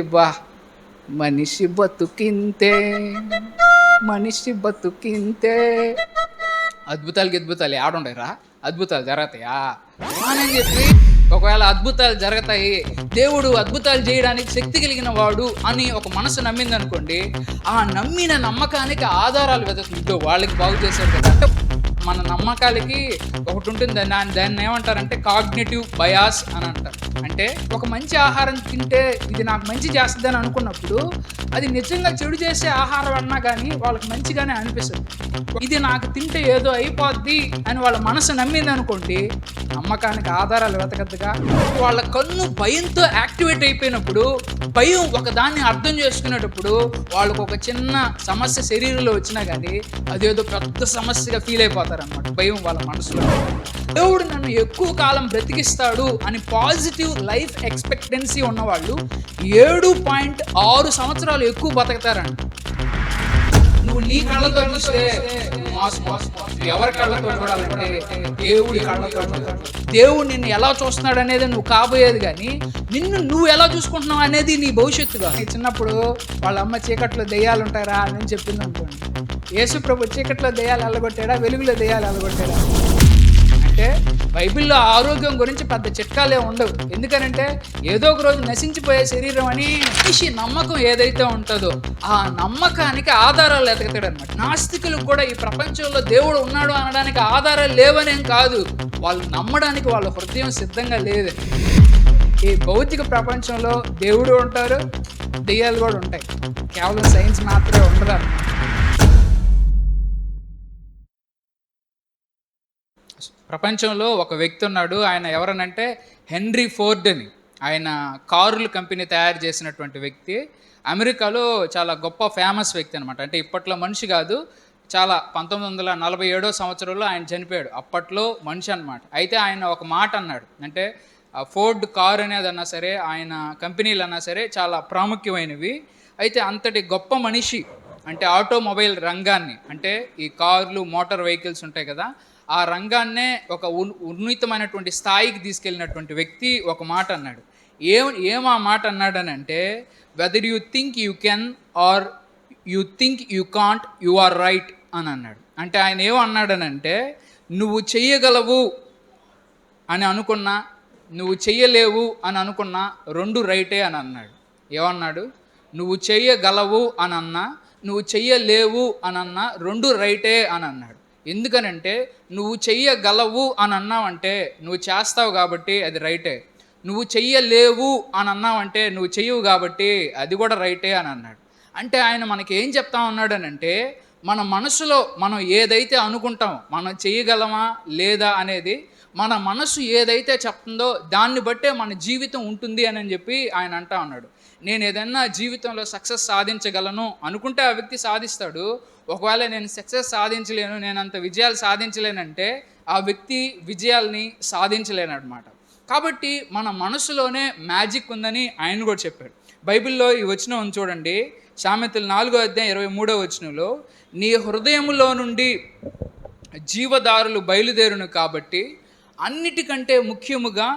అబ్బా! మనిషి బతుకింతే, మనిషి బతుకింతే. అద్భుతాలు ఏడుండయిరా? అద్భుతాలు జరగతాయా? అని చెప్పి ఒకవేళ అద్భుతాలు జరగతాయి, దేవుడు అద్భుతాలు చేయడానికి శక్తి కలిగిన వాడు అని ఒక మనసు నమ్మిందనుకోండి, ఆ నమ్మిన నమ్మకానికి ఆధారాలు వెతుకుతుందో వాళ్ళకి బాగు చేశాడు కదా. అంటే మన నమ్మకాలకి ఒకటి ఉంటుంది, దాన్ని ఏమంటారంటే కాగ్నిటివ్ బయాస్ అని అంటారు. అంటే ఒక మంచి ఆహారం తింటే ఇది నాకు మంచి చేస్తుందని అనుకున్నప్పుడు అది నిజంగా చెడు చేసే ఆహారం అన్నా కానీ వాళ్ళకి మంచిగానే అనిపిస్తుంది. ఇది నాకు తింటే ఏదో అయిపోద్ది అని వాళ్ళ మనసు నమ్మింది అనుకోండి, నమ్మకానికి ఆధారాలు వెతకద్దుగా. వాళ్ళ కన్ను భయంతో యాక్టివేట్ అయిపోయినప్పుడు, భయం ఒక దాన్ని అర్థం చేసుకునేటప్పుడు వాళ్ళకు ఒక చిన్న సమస్య శరీరంలో వచ్చినా కానీ అదేదో పెద్ద సమస్యగా ఫీల్ అయిపోతారు అన్నమాట. భయం వాళ్ళ మనసులో. దేవుడు నన్ను ఎక్కువ కాలం బ్రతికిస్తాడు అని పాజిటివ్ లైఫ్ ఎక్స్పెక్టెన్సీ ఉన్నవాళ్ళు 7.6 సంవత్సరాలు ఎక్కువ బతుకుతారంట. నువ్వు నీ కళ్ళతో చూస్తే ఎవరి కళ్ళతో చూడాలంటే దేవుడి కళ్ళతో చూడాలి. దేవుడు నిన్ను ఎలా చూస్తున్నాడు అనేది నువ్వు కాబోయేది, కానీ నిన్ను నువ్వు ఎలా చూసుకుంటున్నావు అనేది నీ భవిష్యత్తుగా. చిన్నప్పుడు వాళ్ళ అమ్మ చీకట్లో దెయ్యాలు ఉంటారా అని చెప్పింది అనుకోండి. యేసు ప్రభు చీకట్లో దెయ్యాలు వెళ్ళగొట్టాడా, వెలుగులో దెయ్యాలు వెళ్ళగొట్టాడా? అంటే బైబిల్లో ఆరోగ్యం గురించి పెద్ద చిట్కాలే ఉండవు. ఎందుకనంటే ఏదో ఒక రోజు నశించిపోయే శరీరం అని మనిషి నమ్మకం ఏదైతే ఉంటుందో ఆ నమ్మకానికి ఆధారాలు ఎతకతాడు అనమాట. నాస్తికులకు కూడా ఈ ప్రపంచంలో దేవుడు ఉన్నాడు అనడానికి ఆధారాలు లేవనేం కాదు, వాళ్ళు నమ్మడానికి వాళ్ళ హృదయం సిద్ధంగా లేదు. ఈ భౌతిక ప్రపంచంలో దేవుడు ఉంటారు, దెయ్యాలు కూడా ఉంటాయి, కేవలం సైన్స్ మాత్రమే ఉండదు. ప్రపంచంలో ఒక వ్యక్తి ఉన్నాడు. ఆయన ఎవరనంటే హెన్రీ ఫోర్డ్ అని. ఆయన కారుల కంపెనీ తయారు చేసినటువంటి వ్యక్తి. అమెరికాలో చాలా గొప్ప ఫేమస్ వ్యక్తి అనమాట. అంటే ఇప్పట్లో మనిషి కాదు, చాలా 1947 సంవత్సరంలో ఆయన చనిపోయాడు. అప్పట్లో మనిషి అనమాట. అయితే ఆయన ఒక మాట అన్నాడు, అంటే ఫోర్డ్ కార్ అనేది అన్నా సరే, ఆయన కంపెనీలు అన్నా సరే చాలా ప్రాముఖ్యమైనవి. అయితే అంతటి గొప్ప మనిషి, అంటే ఆటోమొబైల్ రంగాన్ని, అంటే ఈ కార్లు మోటార్ వెహికల్స్ ఉంటాయి కదా, ఆ రంగాన్నే ఒక ఉన్నతమైనటువంటి స్థాయికి తీసుకెళ్ళినటువంటి వ్యక్తి ఒక మాట అన్నాడు. ఏం ఆ మాట అన్నాడని అంటే, whether you think you can are you think you can't, you are right అని అన్నాడు. అంటే ఆయన ఏమన్నాడనంటే, నువ్వు చెయ్యగలవు అని అనుకున్నా, నువ్వు చెయ్యలేవు అని అనుకున్నా రెండు రైటే అని అన్నాడు. ఏమన్నాడు? నువ్వు చెయ్యగలవు అని అన్నా, నువ్వు చెయ్యలేవు అని అన్నా రెండు రైటే అని అన్నాడు. ఎందుకనంటే నువ్వు చెయ్యగలవు అని అన్నావంటే నువ్వు చేస్తావు కాబట్టి అది రైటే, నువ్వు చెయ్యలేవు అని అన్నావంటే నువ్వు చెయ్యవు కాబట్టి అది కూడా రైటే అని అన్నాడు. అంటే ఆయన మనకి ఏం చెప్తా ఉన్నాడు అంటే, మన మనసులో మనం ఏదైతే అనుకుంటామో, మనం చెయ్యగలమా లేదా అనేది మన మనసు ఏదైతే చెప్తుందో దాన్ని బట్టే మన జీవితం ఉంటుంది అని చెప్పి ఆయన అంటా ఉన్నాడు. నేను ఏదన్నా జీవితంలో సక్సెస్ సాధించగలను అనుకుంటే ఆ వ్యక్తి సాధిస్తాడు. ఒకవేళ నేను సక్సెస్ సాధించలేను, నేను అంత విజయాలు సాధించలేనంటే ఆ వ్యక్తి విజయాల్ని సాధించలేనమాట. కాబట్టి మన మనసులోనే మ్యాజిక్ ఉందని ఆయన కూడా చెప్పాడు. బైబిల్లో ఈ వచనం చూడండి, సామెతలు 4:23 నీ హృదయములో నుండి జీవదారులు బయలుదేరును కాబట్టి అన్నిటికంటే ముఖ్యముగా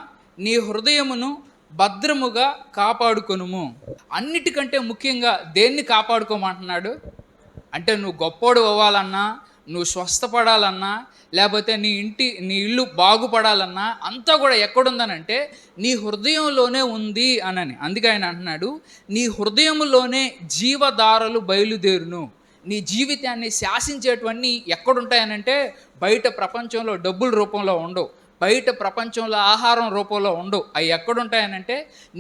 నీ హృదయమును భద్రముగా కాపాడుకొనుము. అన్నిటికంటే ముఖ్యంగా దేన్ని కాపాడుకోమంటున్నాడు అంటే, నువ్వు గొప్పోడు అవ్వాలన్నా, నువ్వు స్వస్థపడాలన్నా, లేకపోతే నీ ఇల్లు బాగుపడాలన్నా అంతా కూడా ఎక్కడుందనంటే నీ హృదయంలోనే ఉంది అనని. అందుకే ఆయన అంటున్నాడు, నీ హృదయంలోనే జీవధారలు బయలుదేరును. నీ జీవితాన్ని శాసించేటువంటి ఎక్కడుంటాయనంటే బయట ప్రపంచంలో డబ్బుల రూపంలో ఉండవు, బయట ప్రపంచంలో ఆహారం రూపంలో ఉండవు. అవి ఎక్కడుంటాయనంటే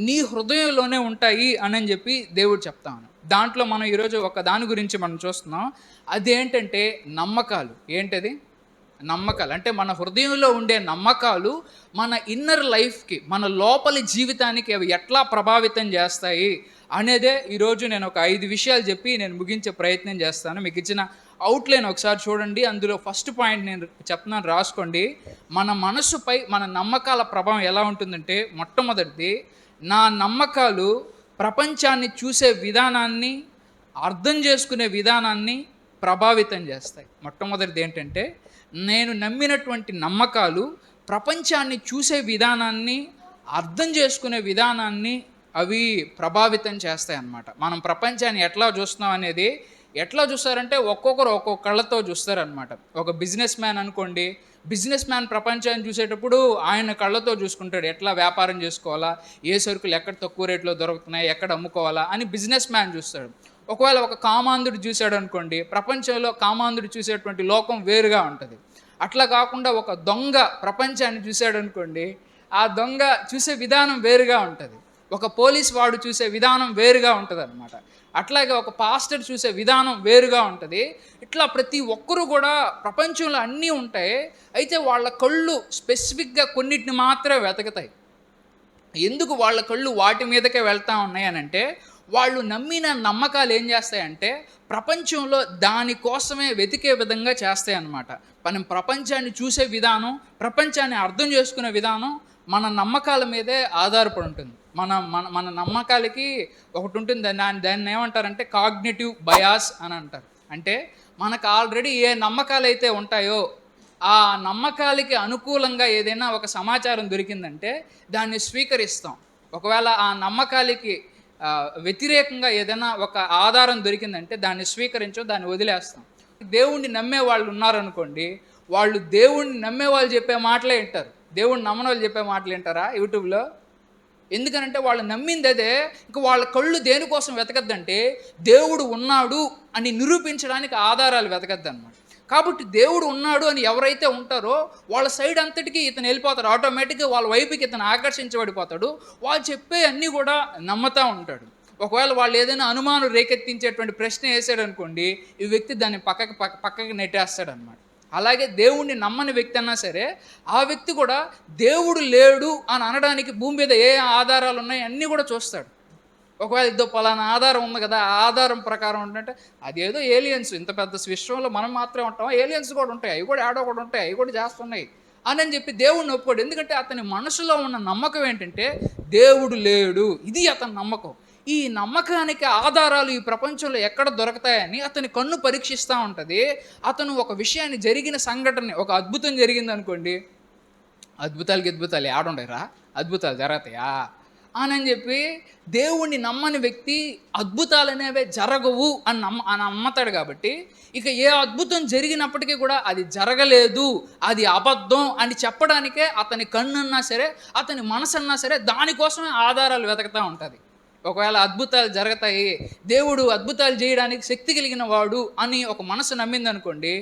నీ హృదయంలోనే ఉంటాయి అని చెప్పి దేవుడు చెప్తాను. దాంట్లో మనం ఈరోజు ఒక దాని గురించి మనం చూస్తున్నాం. అదేంటంటే నమ్మకాలు. ఏంటది? నమ్మకాలు. అంటే మన హృదయంలో ఉండే నమ్మకాలు మన ఇన్నర్ లైఫ్కి, మన లోపలి జీవితానికి అవి ఎట్లా ప్రభావితం చేస్తాయి అనేదే ఈరోజు నేను ఒక 5 విషయాలు చెప్పి నేను ముగించే ప్రయత్నం చేస్తాను. మీకు ఇచ్చిన అవుట్లైన్ ఒకసారి చూడండి. అందులో ఫస్ట్ పాయింట్ నేను చెప్తున్నాను, రాసుకోండి. మన మనసుపై మన నమ్మకాల ప్రభావం ఎలా ఉంటుందంటే, మొట్టమొదటిది, నా నమ్మకాలు ప్రపంచాన్ని చూసే విధానాన్ని, అర్థం చేసుకునే విధానాన్ని ప్రభావితం చేస్తాయి. మొట్టమొదటిది ఏంటంటే, నేను నమ్మినటువంటి నమ్మకాలు ప్రపంచాన్ని చూసే విధానాన్ని, అర్థం చేసుకునే విధానాన్ని అవి ప్రభావితం చేస్తాయి అన్నమాట. మనం ప్రపంచాన్ని ఎట్లా చూస్తున్నాం అనేది, ఎట్లా చూస్తారంటే ఒక్కొక్కరు ఒక్కొక్క కళ్ళతో చూస్తారనమాట. ఒక బిజినెస్ మ్యాన్ అనుకోండి, బిజినెస్ మ్యాన్ ప్రపంచాన్ని చూసేటప్పుడు ఆయన కళ్ళతో చూసుకుంటాడు. ఎట్లా వ్యాపారం చేసుకోవాలా, ఏ సరుకులు ఎక్కడ తక్కువ రేట్లో దొరుకుతున్నాయి, ఎక్కడ అమ్ముకోవాలా అని బిజినెస్ మ్యాన్ చూస్తాడు. ఒకవేళ ఒక కామాంధుడు చూశాడు అనుకోండి, ప్రపంచంలో కామాంధుడు చూసేటువంటి లోకం వేరుగా ఉంటుంది. అట్లా కాకుండా ఒక దొంగ ప్రపంచాన్ని చూశాడు అనుకోండి, ఆ దొంగ చూసే విధానం వేరుగా ఉంటుంది. ఒక పోలీస్ వాడు చూసే విధానం వేరుగా ఉంటుంది అనమాట. అట్లాగే ఒక పాస్టర్ చూసే విధానం వేరుగా ఉంటుంది. ఇట్లా ప్రతి ఒక్కరూ కూడా ప్రపంచంలో అన్నీ ఉంటాయి. అయితే వాళ్ళ కళ్ళు స్పెసిఫిక్గా కొన్నిటిని మాత్రమే వెతుకుతాయి. ఎందుకు వాళ్ళ కళ్ళు వాటి మీదకే వెళ్తూ ఉన్నాయి అని అంటే, వాళ్ళు నమ్మిన నమ్మకాలు ఏం చేస్తాయంటే ప్రపంచంలో దానికోసమే వెతికే విధంగా చేస్తాయి అన్నమాట. మనం ప్రపంచాన్ని చూసే విధానం, ప్రపంచాన్ని అర్థం చేసుకునే విధానం మన నమ్మకాల మీదే ఆధారపడి ఉంటుంది. మన మన మన నమ్మకాలకి ఒకటి ఉంటుంది, దాన్ని ఏమంటారంటే కాగ్నిటివ్ బయాస్ అని అంటారు. అంటే మనకు ఆల్రెడీ ఏ నమ్మకాలు అయితే ఉంటాయో ఆ నమ్మకాలకి అనుకూలంగా ఏదైనా ఒక సమాచారం దొరికిందంటే దాన్ని స్వీకరిస్తాం. ఒకవేళ ఆ నమ్మకాలకి వ్యతిరేకంగా ఏదైనా ఒక ఆధారం దొరికిందంటే దాన్ని స్వీకరించో, దాన్ని వదిలేస్తాం. దేవుణ్ణి నమ్మే వాళ్ళు ఉన్నారనుకోండి, వాళ్ళు దేవుణ్ణి నమ్మే వాళ్ళు చెప్పే మాటలే వింటారు. దేవుణ్ణి నమ్మని వాళ్ళు చెప్పే మాటలు వింటారా యూట్యూబ్లో? ఎందుకనంటే వాళ్ళు నమ్మింది అదే. ఇంక వాళ్ళ కళ్ళు దేనికోసం వెతకద్దంటే దేవుడు ఉన్నాడు అని నిరూపించడానికి ఆధారాలు వెతకద్దన్నమాట. కాబట్టి దేవుడు ఉన్నాడు అని ఎవరైతే ఉంటారో వాళ్ళ సైడ్ అంతటికీ ఇతను వెళ్ళిపోతాడు. ఆటోమేటిక్గా వాళ్ళ వైపుకి ఇతను ఆకర్షించబడిపోతాడు. వాళ్ళు చెప్పే అన్నీ కూడా నమ్ముతూ ఉంటాడు. ఒకవేళ వాళ్ళు ఏదైనా అనుమానం రేకెత్తించేటువంటి ప్రశ్న వేసాడు అనుకోండి, ఈ వ్యక్తి దాన్ని పక్కకి నెట్టేస్తాడనమాట. అలాగే దేవుణ్ణి నమ్మని వ్యక్తి అన్నా సరే ఆ వ్యక్తి కూడా దేవుడు లేడు అని అనడానికి భూమి మీద ఏ ఆధారాలు ఉన్నాయి అన్నీ కూడా చూస్తాడు. ఒకవేళ ఇదో పలానా ఆధారం ఉంది కదా, ఆ ఆధారం ప్రకారం ఉంటుంటే అదేదో ఏలియన్స్, ఇంత పెద్ద విశ్వంలో మనం మాత్రమే ఉంటాం, ఏలియన్స్ కూడా ఉంటాయి, అవి కూడా ఆడో కూడా ఉంటాయి, అవి కూడా చేస్తున్నాయి అని చెప్పి దేవుడిని ఒప్పుకోడు. ఎందుకంటే అతని మనసులో ఉన్న నమ్మకం ఏంటంటే దేవుడు లేడు, ఇది అతని నమ్మకం. ఈ నమ్మకానికి ఆధారాలు ఈ ప్రపంచంలో ఎక్కడ దొరుకుతాయని అతని కన్ను పరీక్షిస్తూ ఉంటుంది. అతను ఒక విషయాన్ని, జరిగిన సంఘటన, ఒక అద్భుతం జరిగింది అనుకోండి, అద్భుతాలు ఆడుండేరా, అద్భుతాలు జరుగుతాయా అని చెప్పి దేవుణ్ణి నమ్మని వ్యక్తి అద్భుతాలు అనేవే జరగవు అని నమ్మతాడు. కాబట్టి ఇక ఏ అద్భుతం జరిగినప్పటికీ కూడా అది జరగలేదు, అది అబద్ధం అని చెప్పడానికే అతని కన్ను అన్నా సరే, అతని మనసు అన్నా సరే దానికోసమే ఆధారాలు వెతుకుతూ ఉంటుంది. ఒకవేళ అద్భుతాలు జరుగుతాయి, దేవుడు అద్భుతాలు చేయడానికి శక్తి కలిగిన వాడు అని ఒక మనసు నమ్మింది అనుకోండి,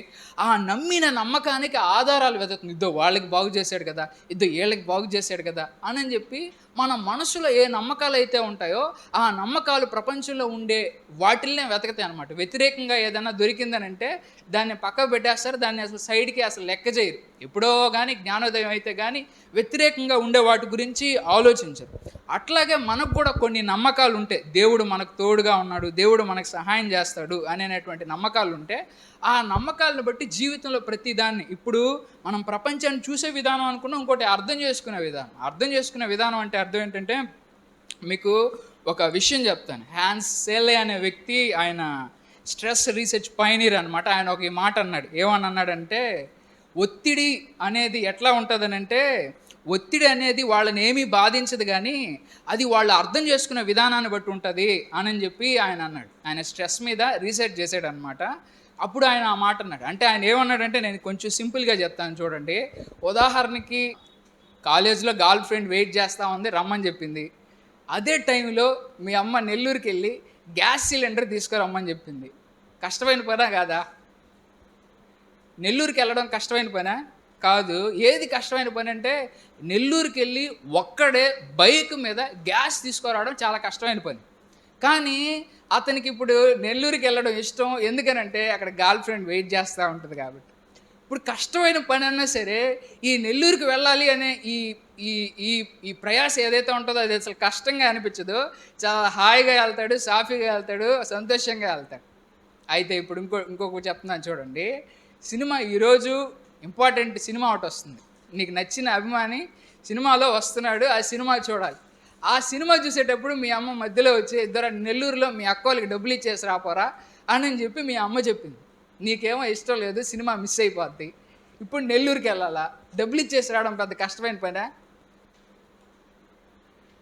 ఆ నమ్మిన నమ్మకానికి ఆధారాలు వెతుకుతుంది. ఇద్దో వాళ్ళకి బాగు చేశాడు కదా, ఇద్దో వీళ్ళకి బాగు చేశాడు కదా అని చెప్పి మన మనసులో ఏ నమ్మకాలు అయితే ఉంటాయో ఆ నమ్మకాలు ప్రపంచంలో ఉండే వాటిల్నే వెతకతాయి అనమాట. వ్యతిరేకంగా ఏదైనా దొరికిందని అంటే దాన్ని పక్కకు పెట్టేస్తారు, దాన్ని అసలు సైడ్కి అసలు లెక్క చేయరు. ఎప్పుడో కానీ జ్ఞానోదయం అయితే కానీ వ్యతిరేకంగా ఉండే వాటి గురించి ఆలోచించరు. అట్లాగే మనకు కూడా కొన్ని నమ్మకాలు ఉంటాయి. దేవుడు మనకు తోడుగా ఉన్నాడు, దేవుడు మనకు సహాయం చేస్తాడు అనేటువంటి నమ్మకాలు ఉంటే ఆ నమ్మకాలను బట్టి జీవితంలో ప్రతిదాన్ని, ఇప్పుడు మనం ప్రపంచాన్ని చూసే విధానం అనుకున్నాం, ఇంకోటి అర్థం చేసుకునే విధానం. అర్థం చేసుకునే విధానం అంటే అర్థం ఏంటంటే, మీకు ఒక విషయం చెప్తాను. హ్యాన్స్ సెల్లే అనే వ్యక్తి, ఆయన స్ట్రెస్ రీసెర్చ్ పైనీర్ అనమాట. ఆయన ఒక మాట అన్నాడు. ఏమని అన్నాడంటే, ఒత్తిడి అనేది ఎట్లా ఉంటుందనంటే, ఒత్తిడి అనేది వాళ్ళని ఏమీ బాధించదు కానీ అది వాళ్ళు అర్థం చేసుకునే విధానాన్ని బట్టి ఉంటుంది అని చెప్పి ఆయన అన్నాడు. ఆయన స్ట్రెస్ మీద రీసెర్చ్ చేశాడు అనమాట. అప్పుడు ఆయన ఆ మాట అన్నాడు. అంటే ఆయన ఏమన్నాడంటే, నేను కొంచెం సింపుల్గా చెప్తాను చూడండి. ఉదాహరణకి కాలేజీలో గర్ల్ ఫ్రెండ్ వెయిట్ చేస్తూ ఉంది, రమ్మని చెప్పింది. అదే టైంలో మీ అమ్మ నెల్లూరుకి వెళ్ళి గ్యాస్ సిలిండర్ తీసుకురమ్మని చెప్పింది. కష్టమైన పనా కాదా? నెల్లూరుకి వెళ్ళడం కష్టమైన పనా కాదు. ఏది కష్టమైన పని అంటే, నెల్లూరుకి వెళ్ళి ఒక్కడే బైక్ మీద గ్యాస్ తీసుకురావడం చాలా కష్టమైన పని. కానీ అతనికి ఇప్పుడు నెల్లూరుకి వెళ్ళడం ఇష్టం. ఎందుకనంటే అక్కడ గర్ల్ ఫ్రెండ్ వెయిట్ చేస్తూ ఉంటుంది కాబట్టి. ఇప్పుడు కష్టమైన పని అన్నా సరే ఈ నెల్లూరుకి వెళ్ళాలి అనే ఈ ఈ ఈ ఈ ప్రయాస ఏదైతే ఉంటుందో అది అసలు కష్టంగా అనిపించదు. చాలా హాయిగా వెళ్తాడు, సాఫీగా వెళ్తాడు, సంతోషంగా వెళ్తాడు. అయితే ఇప్పుడు ఇంకొకటి చెప్తున్నాను చూడండి. సినిమా ఈరోజు ఇంపార్టెంట్ సినిమా ఒకటి వస్తుంది, నీకు నచ్చిన అభిమాని సినిమాలో వస్తున్నాడు, ఆ సినిమా చూడాలి. ఆ సినిమా చూసేటప్పుడు మీ అమ్మ మధ్యలో వచ్చి, ఇద్దరు నెల్లూరులో మీ అక్క వాళ్ళకి డబ్బులు ఇచ్చేసి రాపోరా అని చెప్పి మీ అమ్మ చెప్పింది. నీకేమో ఇష్టం లేదు, సినిమా మిస్ అయిపోద్ది, ఇప్పుడు నెల్లూరుకి వెళ్ళాలా, డబ్బులు ఇచ్చేసి రావడం పెద్ద కష్టమైన పనా?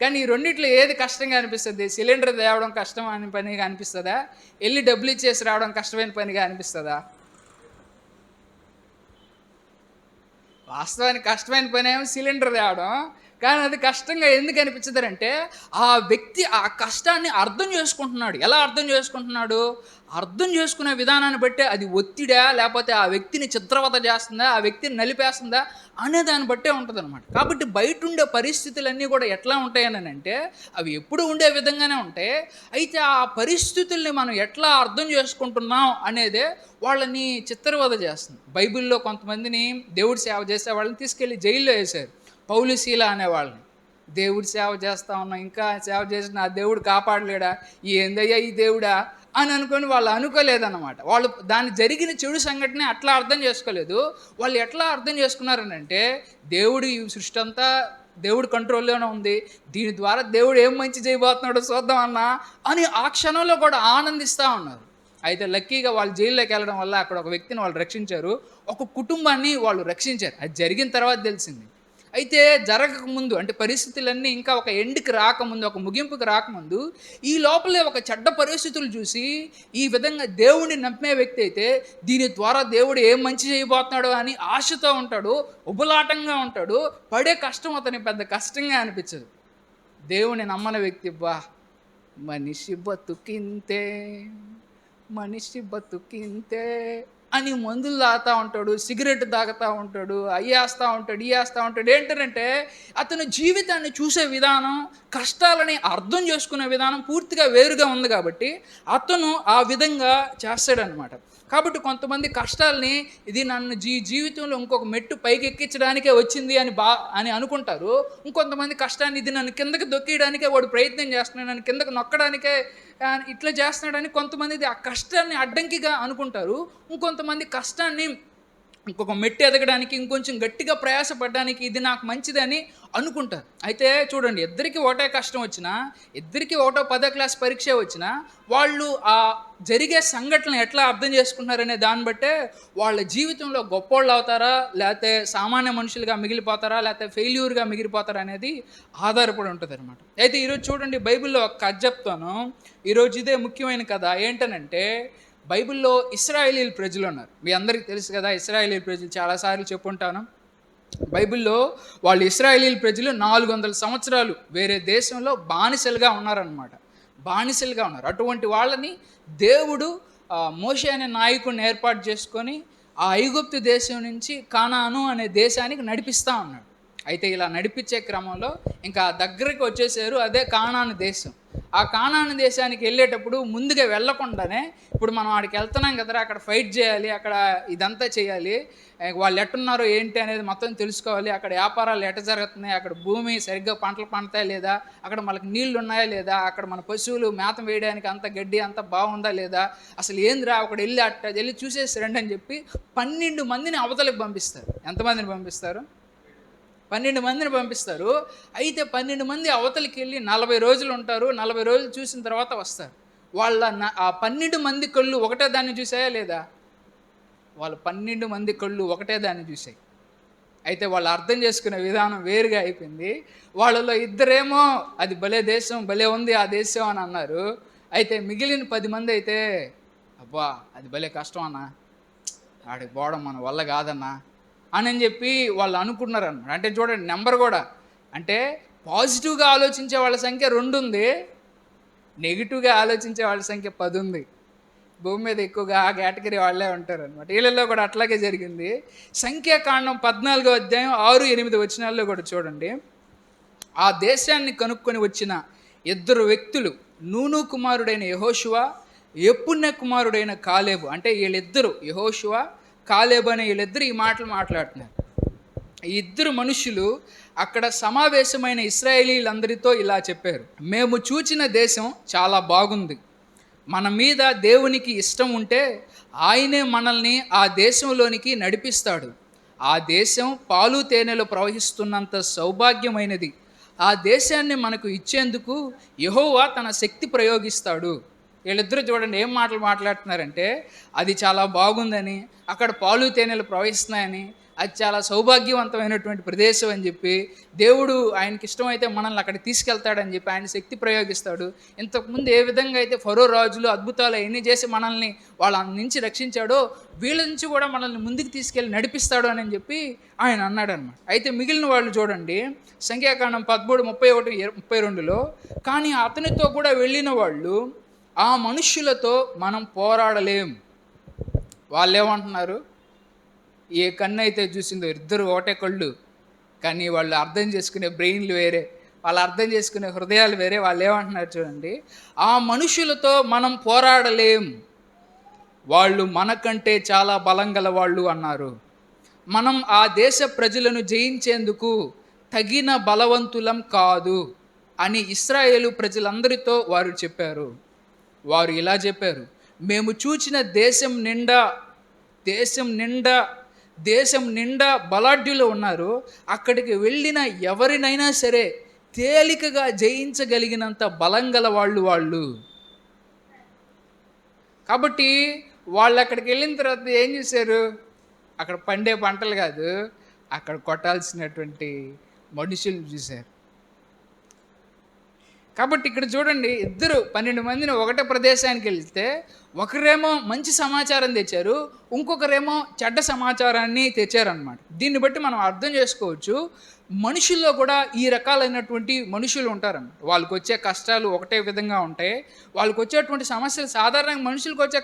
కానీ ఈ రెండిట్లో ఏది కష్టంగా అనిపిస్తుంది? సిలిండర్ తేవడం కష్టం అని పనిగా అనిపిస్తుందా? వెళ్ళి డబ్బులు ఇచ్చేసి రావడం కష్టమైన పనిగా అనిపిస్తుందా? వాస్తవానికి కష్టమైన పని ఏమో సిలిండర్ తేవడం. కానీ అది కష్టంగా ఎందుకు అనిపించదంటే, ఆ వ్యక్తి ఆ కష్టాన్ని అర్థం చేసుకుంటున్నాడు. ఎలా అర్థం చేసుకుంటున్నాడు? అర్థం చేసుకునే విధానాన్ని బట్టే అది ఒత్తిడా, లేకపోతే ఆ వ్యక్తిని చిత్రవద చేస్తుందా, ఆ వ్యక్తిని నలిపేస్తుందా అనే దాన్ని బట్టే ఉంటుందన్నమాట. కాబట్టి బయటుండే పరిస్థితులన్నీ కూడా ఎట్లా ఉంటాయనంటే, అవి ఎప్పుడూ ఉండే విధంగానే ఉంటాయి. అయితే ఆ పరిస్థితుల్ని మనం ఎట్లా అర్థం చేసుకుంటున్నాం అనేదే వాళ్ళని చిత్రవద చేస్తుంది. బైబిల్‌లో కొంతమందిని దేవుడి సేవ చేసే వాళ్ళని తీసుకెళ్ళి జైల్లో ఏశారు. పౌలు, శీల అనేవాళ్ళని. దేవుడి సేవ చేస్తా ఉన్నాం, ఇంకా సేవ చేసిన ఆ దేవుడు కాపాడలేడా? ఏందయ్యా ఈ దేవుడా? అని అనుకొని వాళ్ళు అనుకోలేదన్నమాట. వాళ్ళు దాన్ని జరిగిన చెడు సంఘటన అట్లా అర్థం చేసుకోలేదు. వాళ్ళు ఎట్లా అర్థం చేసుకున్నారనంటే, దేవుడు ఈ సృష్టి అంతా దేవుడి కంట్రోల్‌లోనే ఉంది. దీని ద్వారా దేవుడు ఏం మంచి చేయబోతున్నాడో చూద్దాం అన్నా అని ఆ క్షణంలో కూడా ఆనందిస్తా ఉన్నారు. అయితే లక్కీగా వాళ్ళు జైల్లోకి వెళ్ళడం వల్ల అక్కడ ఒక వ్యక్తిని వాళ్ళు రక్షించారు. ఒక కుటుంబాన్ని వాళ్ళు రక్షించారు. అది జరిగిన తర్వాత తెలిసింది. అయితే జరగకముందు అంటే పరిస్థితులన్నీ ఇంకా ఒక ఎండ్‌కి రాకముందు, ఒక ముగింపుకి రాకముందు ఈ లోపలే ఒక చెడ్డ పరిస్థితులు చూసి ఈ విధంగా దేవుడిని నమ్మే వ్యక్తి అయితే దీని ద్వారా దేవుడు ఏం మంచి చేయబోతున్నాడో అని ఆశతో ఉంటాడు, ఉబలాటంగా ఉంటాడు. పడే కష్టం అతనికి పెద్ద కష్టంగా అనిపించదు. దేవుడిని నమ్మని వ్యక్తి మనిషి బతుకింతే, మనిషి బతుకింతే అని మందులు తాగుతూ ఉంటాడు, సిగరెట్ తాగుతూ ఉంటాడు, అయ్యేస్తూ ఉంటాడు, ఇయ్యేస్తూ ఉంటాడు. ఏంటంటే అతను జీవితాన్ని చూసే విధానం, కష్టాలని అర్థం చేసుకునే విధానం పూర్తిగా వేరుగా ఉంది కాబట్టి అతను ఆ విధంగా చేస్తాడనమాట. కాబట్టి కొంతమంది కష్టాలని ఇది నన్ను జీవితంలో ఇంకొక మెట్టు పైకి ఎక్కించడానికే వచ్చింది అని అనుకుంటారు. ఇంకొంతమంది కష్టాన్ని ఇది నన్ను కిందకి దొక్కేయడానికే వాడు ప్రయత్నం చేస్తున్నాడు, నన్ను కిందకి నొక్కడానికే ఇట్లా చేస్తున్నాడని కొంతమంది ఆ కష్టాన్ని అడ్డంకిగా అనుకుంటారు. ఇంకొంతమంది కష్టాన్ని ఇంకొక మెట్టు ఎదగడానికి, ఇంకొంచెం గట్టిగా ప్రయాసపడడానికి ఇది నాకు మంచిదని అనుకుంటారు. అయితే చూడండి, ఇద్దరికీ ఒకటే కష్టం వచ్చినా, ఇద్దరికీ ఒకటో 10వ క్లాస్ పరీక్ష వచ్చినా, వాళ్ళు ఆ జరిగే సంఘటనలు ఎట్లా అర్థం చేసుకుంటున్నారనే దాన్ని బట్టే వాళ్ళ జీవితంలో గొప్పోళ్ళు అవుతారా, లేకపోతే సామాన్య మనుషులుగా మిగిలిపోతారా, లేకపోతే ఫెయిల్యూర్గా మిగిలిపోతారా అనేది ఆధారపడి ఉంటుంది అనమాట. అయితే ఈరోజు చూడండి, బైబిల్లో ఒక కథ చెప్తాను. ఈరోజు ఇదే ముఖ్యమైన కథ. ఏంటనంటే, బైబిల్లో ఇశ్రాయేలీల ప్రజలు ఉన్నారు. మీ అందరికీ తెలుసు కదా, ఇశ్రాయేలీల ప్రజలు చాలాసార్లు చెప్పుంటాను. బైబిల్లో వాళ్ళు ఇశ్రాయేలీల ప్రజలు 400 సంవత్సరాలు వేరే దేశంలో బానిసలుగా ఉన్నారనమాట. బానిసలుగా ఉన్నారు. అటువంటి వాళ్ళని దేవుడు మోషే అనే నాయకుడిని ఏర్పాటు చేసుకొని ఆ ఐగుప్తు దేశం నుంచి కానాను అనే దేశానికి నడిపిస్తూ ఉన్నాడు. అయితే ఇలా నడిపించే క్రమంలో ఇంకా దగ్గరికి వచ్చేసారు, అదే కానాను దేశం. ఆ కానాను దేశానికి వెళ్ళేటప్పుడు ముందుగా వెళ్ళకుండానే, ఇప్పుడు మనం ఆడికి వెళ్తున్నాం కదరా, అక్కడ ఫైట్ చేయాలి, అక్కడ ఇదంతా చేయాలి, వాళ్ళు ఎట్టున్నారో ఏంటి అనేది మొత్తం తెలుసుకోవాలి, అక్కడ వ్యాపారాలు ఎట్ట జరుగుతున్నాయి, అక్కడ భూమి సరిగ్గా పంటలు పండుతాయా లేదా, అక్కడ మనకు నీళ్లు ఉన్నాయా లేదా, అక్కడ మన పశువులు మేత వేయడానికి అంత గడ్డి అంత బాగుందా లేదా, అసలు ఏందిరా అక్కడ వెళ్ళి చూసేసి రండి అని చెప్పి 12 మందిని అవతలకు పంపిస్తారు. ఎంతమందిని పంపిస్తారు? 12 మందిని పంపిస్తారు. అయితే 12 మంది అవతలికి వెళ్ళి 40 రోజులు ఉంటారు. 40 రోజులు చూసిన తర్వాత వస్తారు. ఆ 12 మంది కళ్ళు ఒకటే దాన్ని చూసాయా లేదా? వాళ్ళ 12 మంది కళ్ళు ఒకటే దాన్ని చూసాయి. అయితే వాళ్ళు అర్థం చేసుకునే విధానం వేరుగా అయిపోయింది. వాళ్ళలో ఇద్దరేమో అది భలే దేశం, భలే ఉంది ఆ దేశం అని అన్నారు. అయితే మిగిలిన 10 మంది అయితే అబ్బా అది భలే కష్టం అన్న, ఆడికి పోవడం మన వల్ల కాదన్నా అని చెప్పి వాళ్ళు అనుకున్నారన్నమాట. అంటే చూడండి, నెంబర్ కూడా అంటే పాజిటివ్గా ఆలోచించే వాళ్ళ సంఖ్య 2 ఉంది, నెగిటివ్గా ఆలోచించే వాళ్ళ సంఖ్య 10 ఉంది. భూమి మీద ఎక్కువగా ఆ కేటగిరీ వాళ్ళే ఉంటారు అనమాట. వీళ్ళల్లో కూడా అట్లాగే జరిగింది. సంఖ్యాకాండం 14వ అధ్యాయం 6-8 వచనాల్లో కూడా చూడండి, ఆ దేశాన్ని కనుక్కొని వచ్చిన 2 వ్యక్తులు, నూను కుమారుడైన యెహోషువ, యెఫున్నె కుమారుడైన కాలేబు, అంటే వీళ్ళిద్దరూ యెహోషువ, కాలేబు అనే వీళ్ళిద్దరు ఈ మాటలు మాట్లాడుతున్నారు. ఈ ఇద్దరు మనుషులు అక్కడ సమావేశమైన ఇశ్రాయేలీలందరితో ఇలా చెప్పారు: మేము చూచిన దేశం చాలా బాగుంది. మన మీద దేవునికి ఇష్టం ఉంటే ఆయనే మనల్ని ఆ దేశంలోనికి నడిపిస్తాడు. ఆ దేశం పాలు తేనెలు ప్రవహిస్తున్నంత సౌభాగ్యమైనది. ఆ దేశాన్ని మనకు ఇచ్చేందుకు యెహోవా తన శక్తి ప్రయోగిస్తాడు. వీళ్ళిద్దరూ చూడండి ఏం మాటలు మాట్లాడుతున్నారంటే, అది చాలా బాగుందని, అక్కడ పాలు తేనెలు ప్రవహిస్తున్నాయని, అది చాలా సౌభాగ్యవంతమైనటువంటి ప్రదేశం అని చెప్పి, దేవుడు ఆయనకి ఇష్టమైతే మనల్ని అక్కడికి తీసుకెళ్తాడని చెప్పి ఆయన శక్తి ప్రయోగిస్తాడు. ఇంతకుముందు ఏ విధంగా అయితే ఫరో రాజులు అద్భుతాలు ఎన్ని చేసి మనల్ని వాళ్ళ నుంచి రక్షించాడో, వీళ్ళ నుంచి కూడా మనల్ని ముందుకు తీసుకెళ్ళి నడిపిస్తాడు అని చెప్పి ఆయన అన్నాడనమాట. అయితే మిగిలిన వాళ్ళు చూడండి, సంఖ్యాకాండం 13, 31, 32లో, కానీ అతనితో కూడా వెళ్ళిన వాళ్ళు ఆ మనుష్యులతో మనం పోరాడలేం. వాళ్ళు ఏమంటున్నారు? ఏ కన్ను అయితే చూసిందో ఇద్దరు ఒకటే కళ్ళు, కానీ వాళ్ళు అర్థం చేసుకునే బ్రెయిన్లు వేరే, వాళ్ళు అర్థం చేసుకునే హృదయాలు వేరే. వాళ్ళు ఏమంటున్నారు చూడండి, ఆ మనుషులతో మనం పోరాడలేం, వాళ్ళు మనకంటే చాలా బలం గల వాళ్ళు అన్నారు. మనం ఆ దేశ ప్రజలను జయించేందుకు తగిన బలవంతులం కాదు అని ఇశ్రాయేలు ప్రజలందరితో వారు చెప్పారు. వారు ఇలా చెప్పారు, మేము చూచిన దేశం నిండా బలాఢ్యులు ఉన్నారు. అక్కడికి వెళ్ళిన ఎవరినైనా సరే తేలికగా జయించగలిగినంత బలం గల వాళ్ళు. కాబట్టి వాళ్ళు అక్కడికి వెళ్ళిన తర్వాత ఏం చేశారు? అక్కడ పండే పంటలు కాదు, అక్కడ కొట్టాల్సినటువంటి మనుషులను చూశారు. కాబట్టి ఇక్కడ చూడండి, 12 మందిని ఒకటే ప్రదేశానికి వెళ్తే ఒకరేమో మంచి సమాచారం తెచ్చారు, ఇంకొకరేమో చెడ్డ సమాచారాన్ని తెచ్చారనమాట. దీన్ని బట్టి మనం అర్థం చేసుకోవచ్చు, మనుషుల్లో కూడా ఈ రకాలైనటువంటి మనుషులు ఉంటారన్నమాట. వాళ్ళకి వచ్చే కష్టాలు ఒకటే విధంగా ఉంటాయి, వాళ్ళకి వచ్చేటువంటి సమస్యలు సాధారణంగా మనుషులకు వచ్చే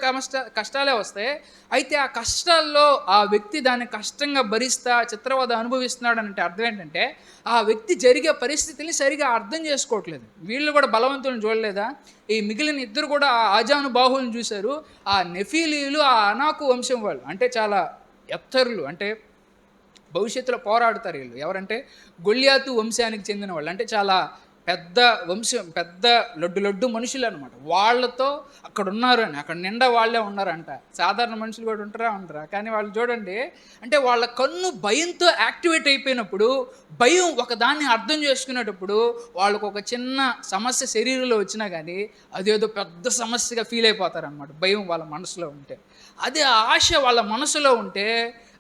కష్టాలే వస్తాయి. అయితే ఆ కష్టాల్లో ఆ వ్యక్తి దాన్ని కష్టంగా భరిస్తా చిత్రవద అనుభవిస్తున్నాడు అంటే అర్థం ఏంటంటే, ఆ వ్యక్తి జరిగే పరిస్థితిని సరిగా అర్థం చేసుకోవట్లేదు. వీళ్ళు కూడా బలవంతులను చూడలేదా? ఈ మిగిలిన ఇద్దరు కూడా ఆ ఆజానుబాహులను చూశారు. ఆ నెఫీలీలు ఆ అనాకు వంశం వాళ్ళు, అంటే చాలా ఎత్తరులు, అంటే భవిష్యత్తులో పోరాడుతారు వీళ్ళు. ఎవరంటే గొల్యాతు వంశానికి చెందిన వాళ్ళు, అంటే చాలా పెద్ద వంశం, పెద్ద లొడ్డు మనుషులు అనమాట. వాళ్ళతో అక్కడ ఉన్నారు అని, అక్కడ నిండా వాళ్ళే ఉన్నారంట. సాధారణ మనుషులు కూడా ఉంటారా? కానీ వాళ్ళు చూడండి, అంటే వాళ్ళ కన్ను భయంతో యాక్టివేట్ అయిపోయినప్పుడు, భయం ఒకదాన్ని అర్థం చేసుకునేటప్పుడు వాళ్ళకు ఒక చిన్న సమస్య శరీరంలో వచ్చినా కానీ అదేదో పెద్ద సమస్యగా ఫీల్ అయిపోతారనమాట. భయం వాళ్ళ మనసులో ఉంటే, అదే ఆశ వాళ్ళ మనసులో ఉంటే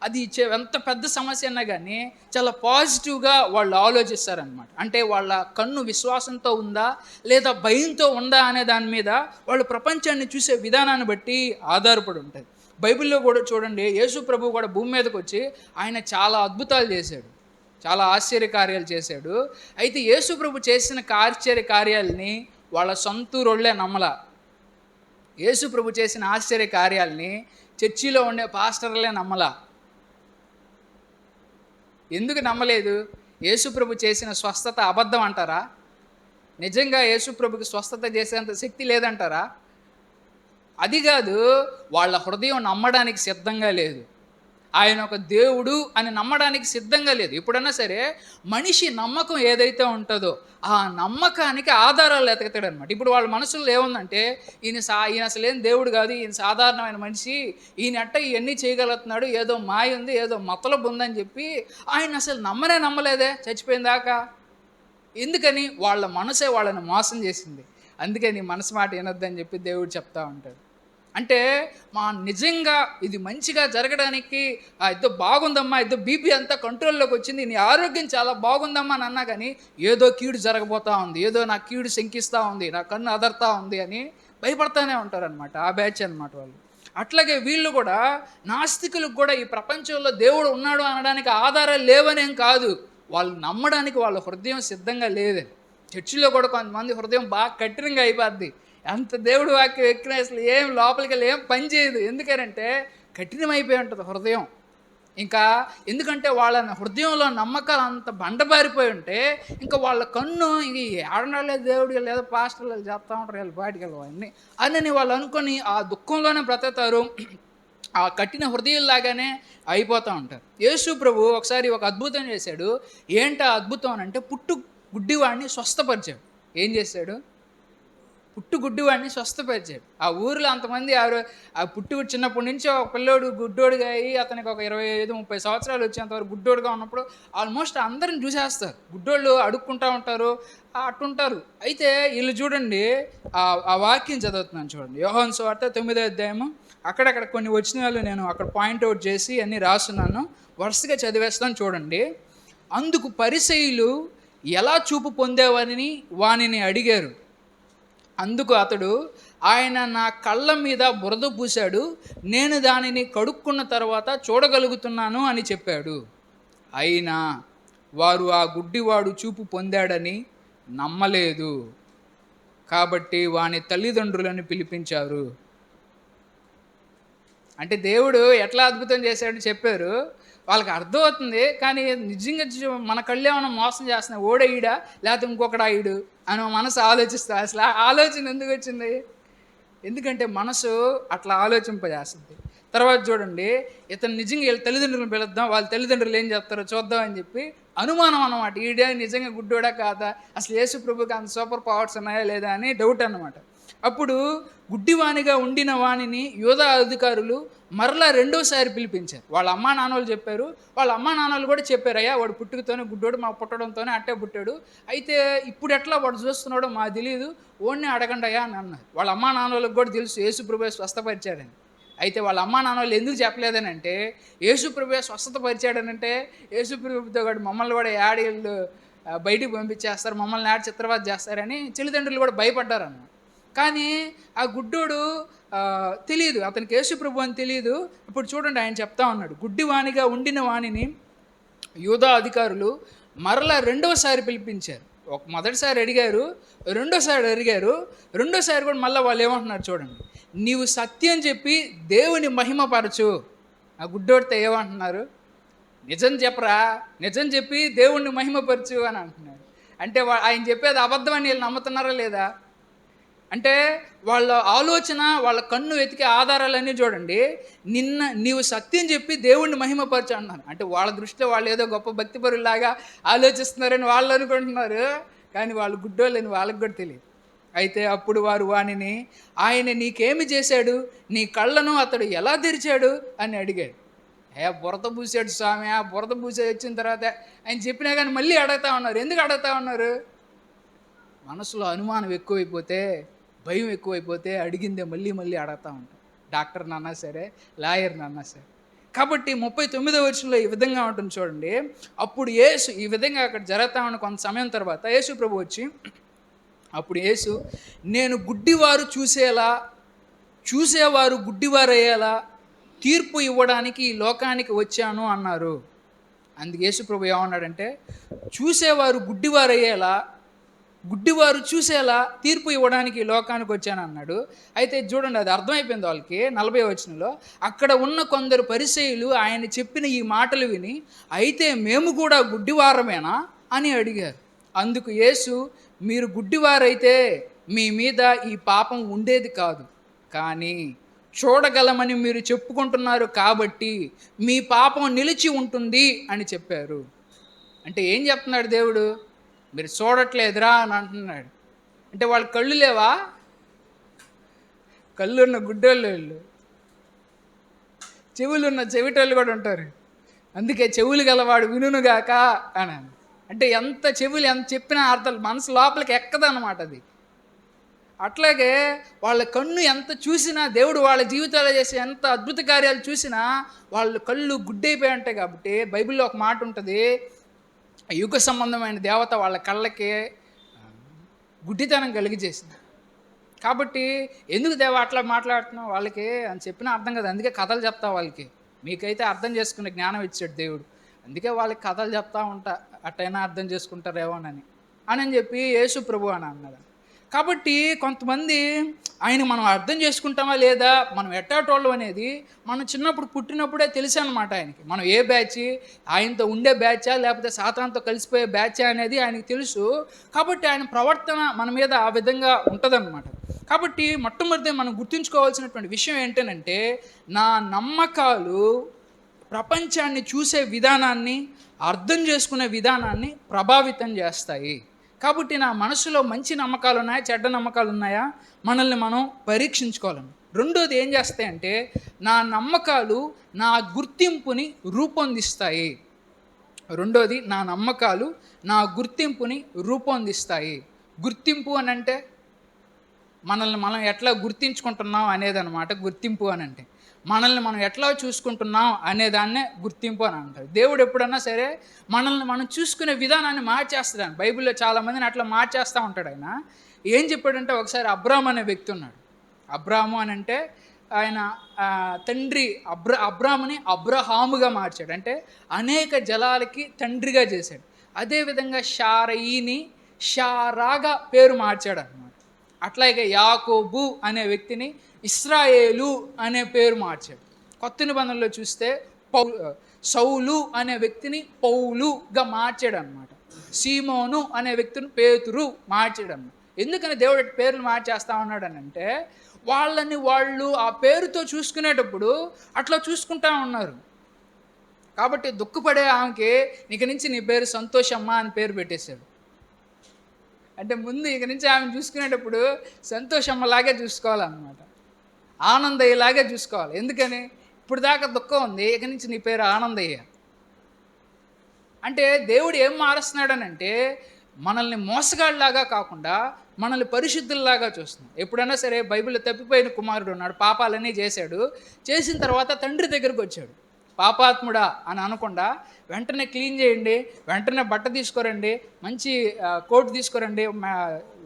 అది ఎంత పెద్ద సమస్య అన్నా కానీ చాలా పాజిటివ్గా వాళ్ళు ఆలోచిస్తారనమాట. అంటే వాళ్ళ కన్ను విశ్వాసంతో ఉందా లేదా భయంతో ఉందా అనే దాని మీద వాళ్ళు ప్రపంచాన్ని చూసే విధానాన్ని బట్టి ఆధారపడి ఉంటుంది. బైబిల్లో కూడా చూడండి, యేసు ప్రభు కూడా భూమి మీదకి వచ్చి ఆయన చాలా అద్భుతాలు చేశాడు, చాలా ఆశ్చర్యకార్యాలు చేశాడు. అయితే యేసు ప్రభు చేసిన ఆశ్చర్యకార్యాలని వాళ్ళ సొంతూరోళ్ళే నమ్మలా. యేసు ప్రభు చేసిన ఆశ్చర్యకార్యాలని చర్చిలో ఉండే పాస్టర్లే నమ్మలా. ఎందుకు నమ్మలేదు? యేసుప్రభు చేసిన స్వస్థత అబద్ధం అంటారా? నిజంగా యేసుప్రభుకి స్వస్థత చేసేంత శక్తి లేదంటారా? అది కాదు, వాళ్ళ హృదయం నమ్మడానికి సిద్ధంగా లేదు. ఆయన ఒక దేవుడు అని నమ్మడానికి సిద్ధంగా లేదు. ఎప్పుడన్నా సరే మనిషి నమ్మకం ఏదైతే ఉంటుందో ఆ నమ్మకానికి ఆధారాలు ఎతకతాడు అనమాట. ఇప్పుడు వాళ్ళ మనసులో ఏముందంటే, ఈయన అసలు ఏం దేవుడు కాదు, ఈయన సాధారణమైన మనిషి, ఈయన అట్ట ఇవన్నీ చేయగలుగుతున్నాడు, ఏదో మాయ ఉంది, ఏదో మతలబు ఉందని చెప్పి ఆయన అసలు నమ్మలేదే చచ్చిపోయిన దాకా. ఎందుకని? వాళ్ళ మనసే వాళ్ళని మోసం చేసింది. అందుకని మనసు మాట వినొద్దని చెప్పి దేవుడు చెప్తా ఉంటాడు. అంటే నిజంగా ఇది మంచిగా జరగడానికి ఇద్దరు బాగుందమ్మా, ఇద్దరు బీపీ అంతా కంట్రోల్లోకి వచ్చింది, నీ ఆరోగ్యం చాలా బాగుందమ్మా అని అన్నా కానీ ఏదో కీడు జరగబోతూ ఉంది, ఏదో నా కీడు శంకిస్తూ ఉంది, నా కన్ను అదరుతూ ఉంది అని భయపడతానే ఉంటారనమాట. ఆ బ్యాచ్ అనమాట వాళ్ళు. అట్లాగే వీళ్ళు కూడా, నాస్తికులకు కూడా ఈ ప్రపంచంలో దేవుడు ఉన్నాడు అనడానికి ఆధారాలు లేవనేం కాదు, వాళ్ళు నమ్మడానికి వాళ్ళ హృదయం సిద్ధంగా లేదని. చర్చిలో కూడా కొంతమంది హృదయం బాగా కఠినంగా అయిపోద్ది, అంత దేవుడు వాక్యం ఎక్కిన అసలు ఏం లోపలికి వెళ్ళి ఏం పని చేయదు. ఎందుకంటే కఠినమైపోయి ఉంటుంది హృదయం. ఇంకా ఎందుకంటే వాళ్ళ హృదయంలో నమ్మకాలు అంత బండబారిపోయి ఉంటే ఇంకా వాళ్ళ కన్ను ఇంక ఏడనాలే దేవుడికి లేదా పాస్టర్లు చెప్తా ఉంటారు వీళ్ళు బాటికి వెళ్ళవన్నీ అని వాళ్ళు అనుకొని ఆ దుఃఖంలోనే బ్రతుకుతారు. ఆ కఠిన హృదయంలాగానే అయిపోతూ ఉంటారు. యేసు ప్రభు ఒకసారి ఒక అద్భుతం చేశాడు. ఏంటి ఆ అద్భుతం అని అంటే, గుడ్డివాడిని స్వస్థపరిచాడు. ఏం చేశాడు? గుడ్డివాడిని స్వస్థపరిచాడు. ఆ ఊరిలో అంతమంది ఆ చిన్నప్పటి నుంచి ఒక పిల్లోడు గుడ్డోడుగా అయ్యి అతనికి ఒక 25, 30 సంవత్సరాలు వచ్చేంతవరకు గుడ్డోడుగా ఉన్నప్పుడు ఆల్మోస్ట్ అందరిని చూసేస్తారు. గుడ్డోళ్ళు అడుక్కుంటా ఉంటారు, అట్టుంటారు. అయితే వీళ్ళు చూడండి, ఆ వాక్యం చదువుతున్నాను చూడండి, యోహాను సువార్త 9వ అధ్యాయము. అక్కడక్కడ కొన్ని వచనాలు నేను అక్కడ పాయింట్అవుట్ చేసి అన్నీ రాస్తున్నాను, వరుసగా చదివేస్తాను చూడండి. అందుకు పరిసయ్యులు ఎలా చూపు పొందేవని వానిని అడిగారు. అందుకు అతడు, ఆయన నా కళ్ళ మీద బురద పూశాడు, నేను దానిని కడుక్కున్న తర్వాత చూడగలుగుతున్నాను అని చెప్పాడు. అయినా వారు ఆ గుడ్డివాడు చూపు పొందాడని నమ్మలేదు. కాబట్టి వాని తల్లిదండ్రులను పిలిపించారు. అంటే దేవుడు ఎట్లా అద్భుతం చేశాడని చెప్పారు, వాళ్ళకి అర్థమవుతుంది. కానీ నిజంగా మన కళ్ళు ఏమైనా మోసం చేస్తున్నాయి, ఓడేయుడా లేకపోతే ఇంకొకడా ఈడు అని మనసు ఆలోచిస్తా. అసలు ఆ ఆలోచన ఎందుకు వచ్చింది? ఎందుకంటే మనసు అట్లా ఆలోచింపజేస్తుంది. తర్వాత చూడండి, ఇతను నిజంగా వీళ్ళ తల్లిదండ్రులను పిలుద్దాం, వాళ్ళ తల్లిదండ్రులు ఏం చెప్తారో చూద్దాం అని చెప్పి అనుమానం అన్నమాట. ఈడే నిజంగా గుడ్డోడా కాదా, అసలు యేసు ప్రభుకి అంత సూపర్ పవర్స్ ఉన్నాయా లేదా అని డౌట్ అన్నమాట. అప్పుడు గుడ్డివానిగా ఉండిన వానిని యూదా అధికారులు మరలా రెండోసారి పిలిపించారు. వాళ్ళ అమ్మా నాన్నలు చెప్పారు, వాళ్ళ అమ్మా నాన్నలు కూడా చెప్పారు, అయ్యా వాడు పుట్టుకతోనే గుడ్డోడు, మా పుట్టడంతోనే అట్టే పుట్టాడు, అయితే ఇప్పుడు ఎట్లా వాడు చూస్తున్నాడో మాకు తెలియదు, ఓడిని అడగండి అయ్యా అని అన్నారు. వాళ్ళ అమ్మా నాన్నలకు కూడా తెలుసు యేసు ప్రభువే స్వస్థపరిచాడని. అయితే వాళ్ళ అమ్మా నాన్నలు ఎందుకు చెప్పలేదని అంటే, యేసు ప్రభువే స్వస్థపరిచాడనంటే యేసు ప్రభుతో కూడా మమ్మల్ని కూడా యాడీళ్ళు బయటికి పంపించేస్తారు, మమ్మల్ని యాడ్ చిత్రవద చేస్తారని తల్లిదండ్రులు కూడా భయపడ్డారన్న. కానీ ఆ గుడ్డోడు తెలియదు, అతనికి యేసు ప్రభు అని తెలియదు. ఇప్పుడు చూడండి, ఆయన చెప్తా ఉన్నాడు, గుడ్డివానిగా ఉండిన వానిని యూదా అధికారులు మరలా రెండవసారి పిలిపించారు. మొదటిసారి అడిగారు, రెండోసారి కూడా మళ్ళీ వాళ్ళు ఏమంటున్నారు చూడండి, నీవు సత్యం చెప్పి దేవుని మహిమపరచు. ఆ గుడ్డోడితో ఏమంటున్నారు, నిజం చెప్పరా, నిజం చెప్పి దేవుణ్ణి మహిమపరచు అని అంటున్నాడు. అంటే ఆయన చెప్పేది అబద్ధం అని వీళ్ళు నమ్ముతున్నారా లేదా? అంటే వాళ్ళ ఆలోచన, వాళ్ళ కన్ను వెతికే ఆధారాలన్నీ చూడండి, నీవు సత్యం చెప్పి దేవుణ్ణి మహిమపరచు అన్నారు. అంటే వాళ్ళ దృష్టిలో వాళ్ళు ఏదో గొప్ప భక్తిపరులాగా ఆలోచిస్తున్నారని వాళ్ళు అనుకుంటున్నారు, కానీ వాళ్ళు గుడ్డోళ్ళని వాళ్ళకి కూడా తెలియదు. అయితే అప్పుడు వారు వానిని, ఆయన నీకేమి చేశాడు, నీ కళ్ళను అతడు ఎలా తెరిచాడు అని అడిగాడు. బురద పూసాడు స్వామి, బురద పూసే వచ్చిన తర్వాత ఆయన చెప్పినా కానీ మళ్ళీ అడుగుతా ఉన్నారు. ఎందుకు అడుగుతా ఉన్నారు? మనసులో అనుమానం ఎక్కువైపోతే, భయం ఎక్కువైపోతే అడిగిందే మళ్ళీ మళ్ళీ అడుగుతూ ఉంటాం. డాక్టర్ని అన్నా సరే, లాయర్ని అన్నా సరే. కాబట్టి 39వ వచనంలో ఈ విధంగా ఉంటుంది చూడండి. అప్పుడు యేసు ఈ విధంగా అక్కడ జరుగుతా ఉన్న కొంత సమయం తర్వాత యేసు ప్రభు వచ్చి, అప్పుడు యేసు, నేను గుడ్డివారు చూసేవారు గుడ్డివారయ్యేలా తీర్పు ఇవ్వడానికి ఈ లోకానికి వచ్చాను అన్నారు. అందుకు యేసు ప్రభు ఏమన్నాడంటే, చూసేవారు గుడ్డివారయ్యేలా, గుడ్డివారు చూసేలా తీర్పు ఇవ్వడానికి లోకానికి వచ్చాను అన్నాడు. అయితే చూడండి, అది అర్థమైపోయింది వాళ్ళకి. 40వ వచనంలో, అక్కడ ఉన్న కొందరు పరిసయ్యులు ఆయన చెప్పిన ఈ మాటలు విని, అయితే మేము కూడా గుడ్డివారమేనా అని అడిగారు. అందుకు యేసు, మీరు గుడ్డివారైతే మీ మీద ఈ పాపం ఉండేది కాదు, కానీ చూడగలమని మీరు చెప్పుకుంటున్నారు కాబట్టి మీ పాపం నిలిచి ఉంటుంది అని చెప్పారు. అంటే ఏం చెప్తున్నాడు దేవుడు? మీరు చూడట్లేదురా అని అంటున్నాడు. అంటే వాళ్ళ కళ్ళు లేవా? కళ్ళున్న గుడ్డోళ్ళు, చెవులున్న చెవిటోళ్ళు కూడా ఉంటారు. అందుకే చెవులు గలవాడు వినుగాక అని. అంటే ఎంత చెవులు ఎంత చెప్పినా అర్థం మనసు లోపలికి ఎక్కదన్నమాట అది. అట్లాగే వాళ్ళ కన్ను ఎంత చూసినా, దేవుడు వాళ్ళ జీవితాలు చేసే ఎంత అద్భుత కార్యాలు చూసినా వాళ్ళ కళ్ళు గుడ్డైపోయి ఉంటాయి. కాబట్టి బైబిల్లో ఒక మాట ఉంటుంది, యుగ సంబంధమైన దేవత వాళ్ళ కళ్ళకి గుడ్డితనం కలిగజేసింది. కాబట్టి ఎందుకు దేవ అట్లా మాట్లాడుతున్నావు వాళ్ళకి అని చెప్పినా అర్థం కదా. అందుకే కథలు చెప్తా వాళ్ళకి, మీకైతే అర్థం చేసుకునే జ్ఞానం ఇచ్చాడు దేవుడు, అందుకే వాళ్ళకి కథలు చెప్తా ఉంటా, అట్టయినా అర్థం చేసుకుంటారేమోనని అని చెప్పి యేసు ప్రభు అని అన్నది. కాబట్టి కొంతమంది ఆయన మనం అర్థం చేసుకుంటామా లేదా, మనం ఎట్టాటోళ్ళం అనేది మనం చిన్నప్పుడు పుట్టినప్పుడే తెలుసు అనమాట ఆయనకి. మనం ఏ బ్యాచ్, ఆయనతో ఉండే బ్యాచా లేకపోతే సాతానుతో కలిసిపోయే బ్యాచా అనేది ఆయనకి తెలుసు. కాబట్టి ఆయన ప్రవర్తన మన మీద ఆ విధంగా ఉంటుందన్నమాట. కాబట్టి మొట్టమొదటి మనం గుర్తుంచుకోవాల్సినటువంటి విషయం ఏంటంటే, నా నమ్మకాలు ప్రపంచాన్ని చూసే విధానాన్ని, అర్థం చేసుకునే విధానాన్ని ప్రభావితం చేస్తాయి. కాబట్టి నా మనసులో మంచి నమ్మకాలు ఉన్నాయా, చెడ్డ నమ్మకాలు ఉన్నాయా, మనల్ని మనం పరీక్షించుకోవాలండి. రెండోది ఏం చేస్తాయంటే, నా నమ్మకాలు నా గుర్తింపుని రూపొందిస్తాయి. రెండోది, నా నమ్మకాలు నా గుర్తింపుని రూపొందిస్తాయి. గుర్తింపు అని అంటే మనల్ని మనం ఎట్లా గుర్తించుకుంటున్నాం అనేదన్నమాట. గుర్తింపు అని అంటే మనల్ని మనం ఎట్లా చూసుకుంటున్నాం అనేదాన్నే గుర్తింపు అని అంటారు. దేవుడు ఎప్పుడన్నా సరే మనల్ని మనం చూసుకునే విధానాన్ని మార్చేస్తాడు. బైబిల్లో చాలామందిని అట్లా మార్చేస్తూ ఉంటాడు. ఆయన ఏం చెప్పాడంటే, ఒకసారి అబ్రాము అనే వ్యక్తి ఉన్నాడు. అబ్రాము అని అంటే ఆయన తండ్రి అబ్రాముని అబ్రహాముగా మార్చాడు. అంటే అనేక జలాలకి తండ్రిగా చేశాడు. అదేవిధంగా షారయిని షారాగా పేరు మార్చాడు అన్నమాట. అట్లాగే యాకోబు అనే వ్యక్తిని ఇస్రాయేలు అనే పేరు మార్చాడు. కొత్త నిబంధనలో చూస్తే సౌలు అనే వ్యక్తిని పౌలుగా మార్చాడు అనమాట. సీమోను అనే వ్యక్తిని పేతురు మార్చాడు అన్నమాట. ఎందుకని దేవుడు పేర్లు మార్చేస్తా ఉన్నాడు అని అంటే, వాళ్ళని వాళ్ళు ఆ పేరుతో చూసుకునేటప్పుడు అట్లా చూసుకుంటా ఉన్నారు. కాబట్టి దుఃఖపడే ఆమెకి ఇక నుంచి నీ పేరు సంతోషమ్మ అని పేరు పెట్టేశాడు. అంటే ముందు ఇక నుంచి ఆమెను చూసుకునేటప్పుడు సంతోషమ్మలాగే చూసుకోవాలన్నమాట, ఆనందయ్యలాగే చూసుకోవాలి. ఎందుకని, ఇప్పుడు దాకా దుఃఖం ఉంది, ఇక నుంచి నీ పేరు ఆనందయ్య. అంటే దేవుడు ఏం మారుస్తున్నాడనంటే, మనల్ని మోసగాళ్ళలాగా కాకుండా మనల్ని పరిశుద్ధుల్లాగా చూస్తున్నాడు. ఎప్పుడైనా సరే బైబిల్లో తప్పిపోయిన కుమారుడు ఉన్నాడు, పాపాలన్నీ చేశాడు. చేసిన తర్వాత తండ్రి దగ్గరకు వచ్చాడు. పాపాత్ముడా అని అనకుండా వెంటనే క్లీన్ చేయండి, వెంటనే బట్ట తీసుకురండి, మంచి కోట్ తీసుకురండి,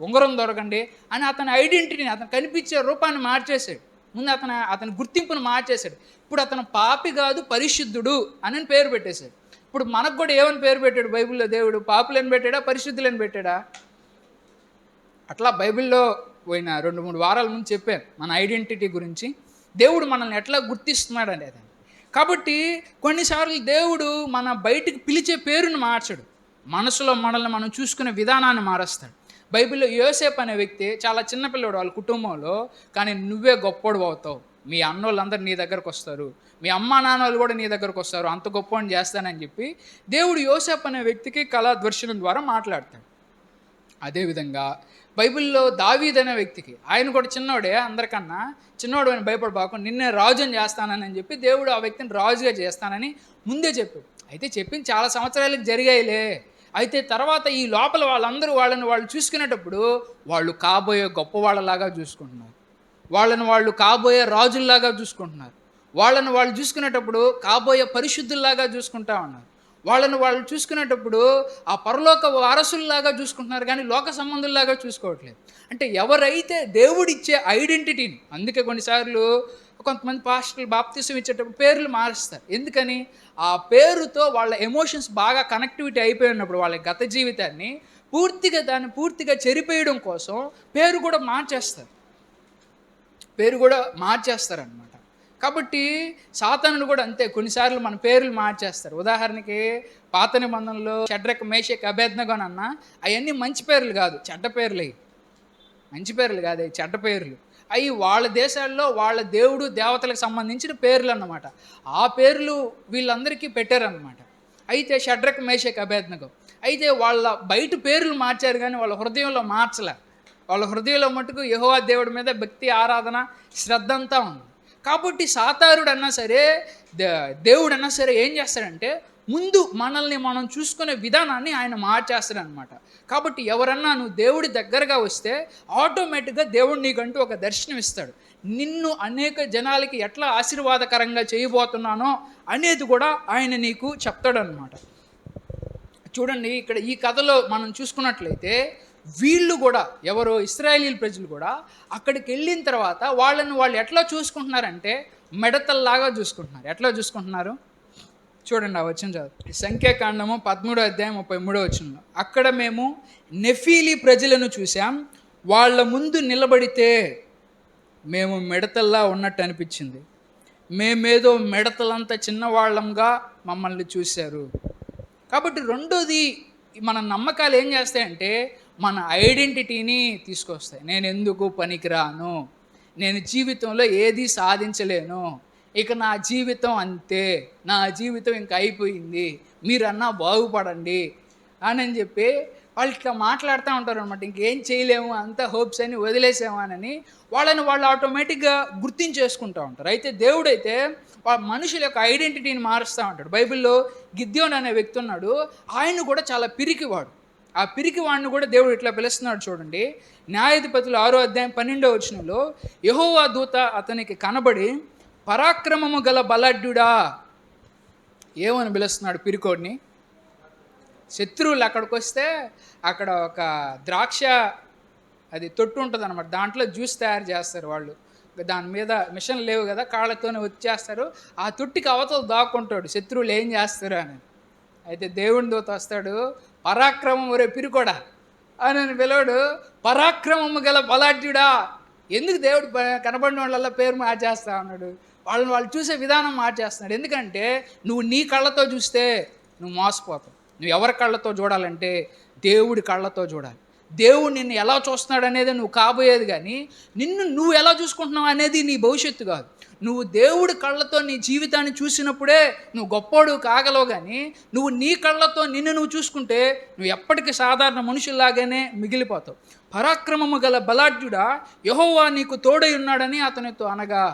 ఉంగరం దొరకండి అని అతని ఐడెంటిటీని, అతను కనిపించే రూపాన్ని మార్చేశాడు. ముందు అతని గుర్తింపును మార్చేశాడు. ఇప్పుడు అతను పాపి కాదు, పరిశుద్ధుడు అని పేరు పెట్టేశాడు. ఇప్పుడు మనకు కూడా ఏమని పేరు పెట్టాడు బైబిల్లో దేవుడు? పాపులని పెట్టాడా, పరిశుద్ధులని పెట్టాడా? అట్లా బైబిల్లో పోయిన 2-3 వారాల ముందు చెప్పాను మన ఐడెంటిటీ గురించి, దేవుడు మనల్ని ఎట్లా గుర్తిస్తున్నాడు అనేది. కాబట్టి కొన్నిసార్లు దేవుడు మన బయటికి పిలిచే పేరును మార్చడు, మనసులో మనల్ని మనం చూసుకునే విధానాన్ని మారుస్తాడు. బైబిల్లో యోసేపు అనే వ్యక్తి చాలా చిన్నపిల్లడు వాళ్ళ కుటుంబంలో, కానీ నువ్వే గొప్పోడు అవుతావు, మీ అన్నోళ్ళందరూ నీ దగ్గరకు వస్తారు, మీ అమ్మా నాన్నోళ్ళు కూడా నీ దగ్గరకు వస్తారు, అంత గొప్పని చేస్తానని చెప్పి దేవుడు యోసేపు అనే వ్యక్తికి కళా దర్శనం ద్వారా మాట్లాడతాడు. అదేవిధంగా బైబిల్లో దావీదు అనే వ్యక్తికి, ఆయన కూడా చిన్నోడే, అందరికన్నా చిన్నోడు అని భయపడబాకు, నిన్నే రాజుని చేస్తానని చెప్పి దేవుడు ఆ వ్యక్తిని రాజుగా చేస్తానని ముందే చెప్పాడు. అయితే చెప్పింది చాలా సంవత్సరాలకు జరిగాయిలే. అయితే తర్వాత ఈ లోపల వాళ్ళందరూ వాళ్ళు చూసుకునేటప్పుడు వాళ్ళు కాబోయే గొప్ప వాళ్ళలాగా చూసుకుంటున్నారు, వాళ్ళు కాబోయే రాజుల్లాగా చూసుకుంటున్నారు, వాళ్ళు చూసుకునేటప్పుడు కాబోయే పరిశుద్ధుల్లాగా చూసుకుంటా ఉన్నారు, వాళ్ళు చూసుకునేటప్పుడు ఆ పరలోక వారసుల్లాగా చూసుకుంటున్నారు, కానీ లోక సంబంధుల్లాగా చూసుకోవట్లేదు. అంటే ఎవరైతే దేవుడిచ్చే ఐడెంటిటీని, అందుకే కొన్నిసార్లు కొంతమంది పాస్టర్లు బాప్తిసం ఇచ్చేటప్పుడు పేర్లు మారుస్తారు. ఎందుకని, ఆ పేరుతో వాళ్ళ ఎమోషన్స్ బాగా కనెక్టివిటీ అయిపోయినప్పుడు వాళ్ళ గత జీవితాన్ని పూర్తిగా చెరిపేయడం కోసం పేరు కూడా మార్చేస్తారనమాట. కాబట్టి సాతానుడు కూడా అంతే, కొన్నిసార్లు మన పేర్లు మార్చేస్తారు. ఉదాహరణకి పాత నిబంధనలో షడ్రక్ మేషక్ అబేద్నగో అన్న, అవన్నీ మంచి పేర్లు కాదు, చెడ్డ పేర్లు. అవి మంచి పేర్లు కాదు, అవి చెడ్డ పేర్లు. అవి వాళ్ళ దేశాల్లో వాళ్ళ దేవుడు దేవతలకు సంబంధించిన పేర్లు అన్నమాట. ఆ పేర్లు వీళ్ళందరికీ పెట్టారన్నమాట. అయితే షడ్రక్ మేషక్ అబేద్నగో అయితే వాళ్ళ బయట పేర్లు మార్చారు, కానీ వాళ్ళ హృదయంలో మార్చలే. వాళ్ళ హృదయంలో మటుకు యెహోవా దేవుడి మీద భక్తి, ఆరాధన, శ్రద్ధ అంతా ఉంది. కాబట్టి సాతానుడు అన్నా సరే, దేవుడు అన్నా సరే ఏం చేస్తాడంటే, ముందు మనల్ని మనం చూసుకునే విధానాన్ని ఆయన మార్చేస్తాడనమాట. కాబట్టి ఎవరన్నా నువ్వు దేవుడి దగ్గరగా వస్తే ఆటోమేటిక్గా దేవుడు నీకంటూ ఒక దర్శనం ఇస్తాడు. నిన్ను అనేక జనాలకి ఎట్లా ఆశీర్వాదకరంగా చేయబోతున్నానో అనేది కూడా ఆయన నీకు చెప్తాడనమాట. చూడండి, ఇక్కడ ఈ కథలో మనం చూసుకున్నట్లయితే వీళ్ళు కూడా, ఎవరో ఇశ్రాయేలీయుల ప్రజలు కూడా అక్కడికి వెళ్ళిన తర్వాత వాళ్ళు ఎట్లా చూసుకుంటున్నారంటే మెడతల్లాగా చూసుకుంటున్నారు. ఎట్లా చూసుకుంటున్నారు చూడండి, ఆ వచనం చదువు. సంఖ్యాకాండము 13:33 అక్కడ మేము నెఫీలీ ప్రజలను చూసాం, వాళ్ళ ముందు నిలబడితే మేము మిడతల్లా ఉన్నట్టు అనిపించింది, మేమేదో మిడతలంత చిన్నవాళ్ళంగా మమ్మల్ని చూశారు. కాబట్టి రెండోది, మన నమ్మకాలు ఏం చేస్తాయంటే మన ఐడెంటిటీని తీసుకొస్తాయి. నేను ఎందుకు పనికిరాను, నేను జీవితంలో ఏది సాధించలేను, ఇక నా జీవితం అంతే, నా జీవితం ఇంకా అయిపోయింది, మీరన్నా బాగుపడండి అని చెప్పి వాళ్ళు ఇట్లా మాట్లాడుతూ ఉంటారు అనమాట. ఇంకేం చేయలేము, అంత హోప్స్ అని వదిలేసామని వాళ్ళని వాళ్ళు ఆటోమేటిక్గా గుర్తించేసుకుంటూ ఉంటారు. అయితే దేవుడైతే మనుషుల యొక్క ఐడెంటిటీని మారుస్తూ ఉంటాడు. బైబిల్లో గిద్యోన్ అనే వ్యక్తి ఉన్నాడు. ఆయన కూడా చాలా పిరికివాడు. ఆ పిరికివాడిని కూడా దేవుడు ఇట్లా పిలుస్తున్నాడు చూడండి. న్యాయాధిపతులు 6వ అధ్యాయం 12వ వచనంలో యెహోవా దూత అతనికి కనబడి పరాక్రమము గల బలాఢ్యుడా ఏమని పిలుస్తున్నాడు పిరికోడిని. శత్రువులు అక్కడికి వస్తే అక్కడ ఒక ద్రాక్ష అది తొట్టు ఉంటుంది అనమాట. దాంట్లో జ్యూస్ తయారు చేస్తారు వాళ్ళు. దాని మీద మిషన్ లేవు కదా, కాళ్ళతోనే వచ్చేస్తారు. ఆ తొట్టికి అవతల దాక్కుంటాడు శత్రువులు ఏం చేస్తారు అని. అయితే దేవుని దూత వస్తాడు, పరాక్రమం ఒరే పిరికోడా అని పిలవడు, పరాక్రమము గల బలాఢ్యుడా. ఎందుకు దేవుడు కనబడిన వాళ్ళ పేరు మార్చేస్తా ఉన్నాడు, వాళ్ళు చూసే విధానం మార్చేస్తున్నాడు. ఎందుకంటే నువ్వు నీ కళ్ళతో చూస్తే నువ్వు మోసపోతావు. నువ్వు ఎవరి కళ్ళతో చూడాలంటే దేవుడి కళ్ళతో చూడాలి. దేవుడు నిన్ను ఎలా చూస్తున్నాడు అనేది నువ్వు కాబోయేది, కానీ నువ్వు ఎలా చూసుకుంటున్నావు అనేది నీ భవిష్యత్తు కాదు. నువ్వు దేవుడి కళ్ళతో నీ జీవితాన్ని చూసినప్పుడే నువ్వు గొప్పోడు కాగలవు. కానీ నువ్వు నీ కళ్ళతో నువ్వు చూసుకుంటే నువ్వు ఎప్పటికీ సాధారణ మనుషుల్లాగానే మిగిలిపోతావు. పరాక్రమము గల బలాఢ్యుడా యెహోవా నీకు తోడై ఉన్నాడని అతనితో అనగా,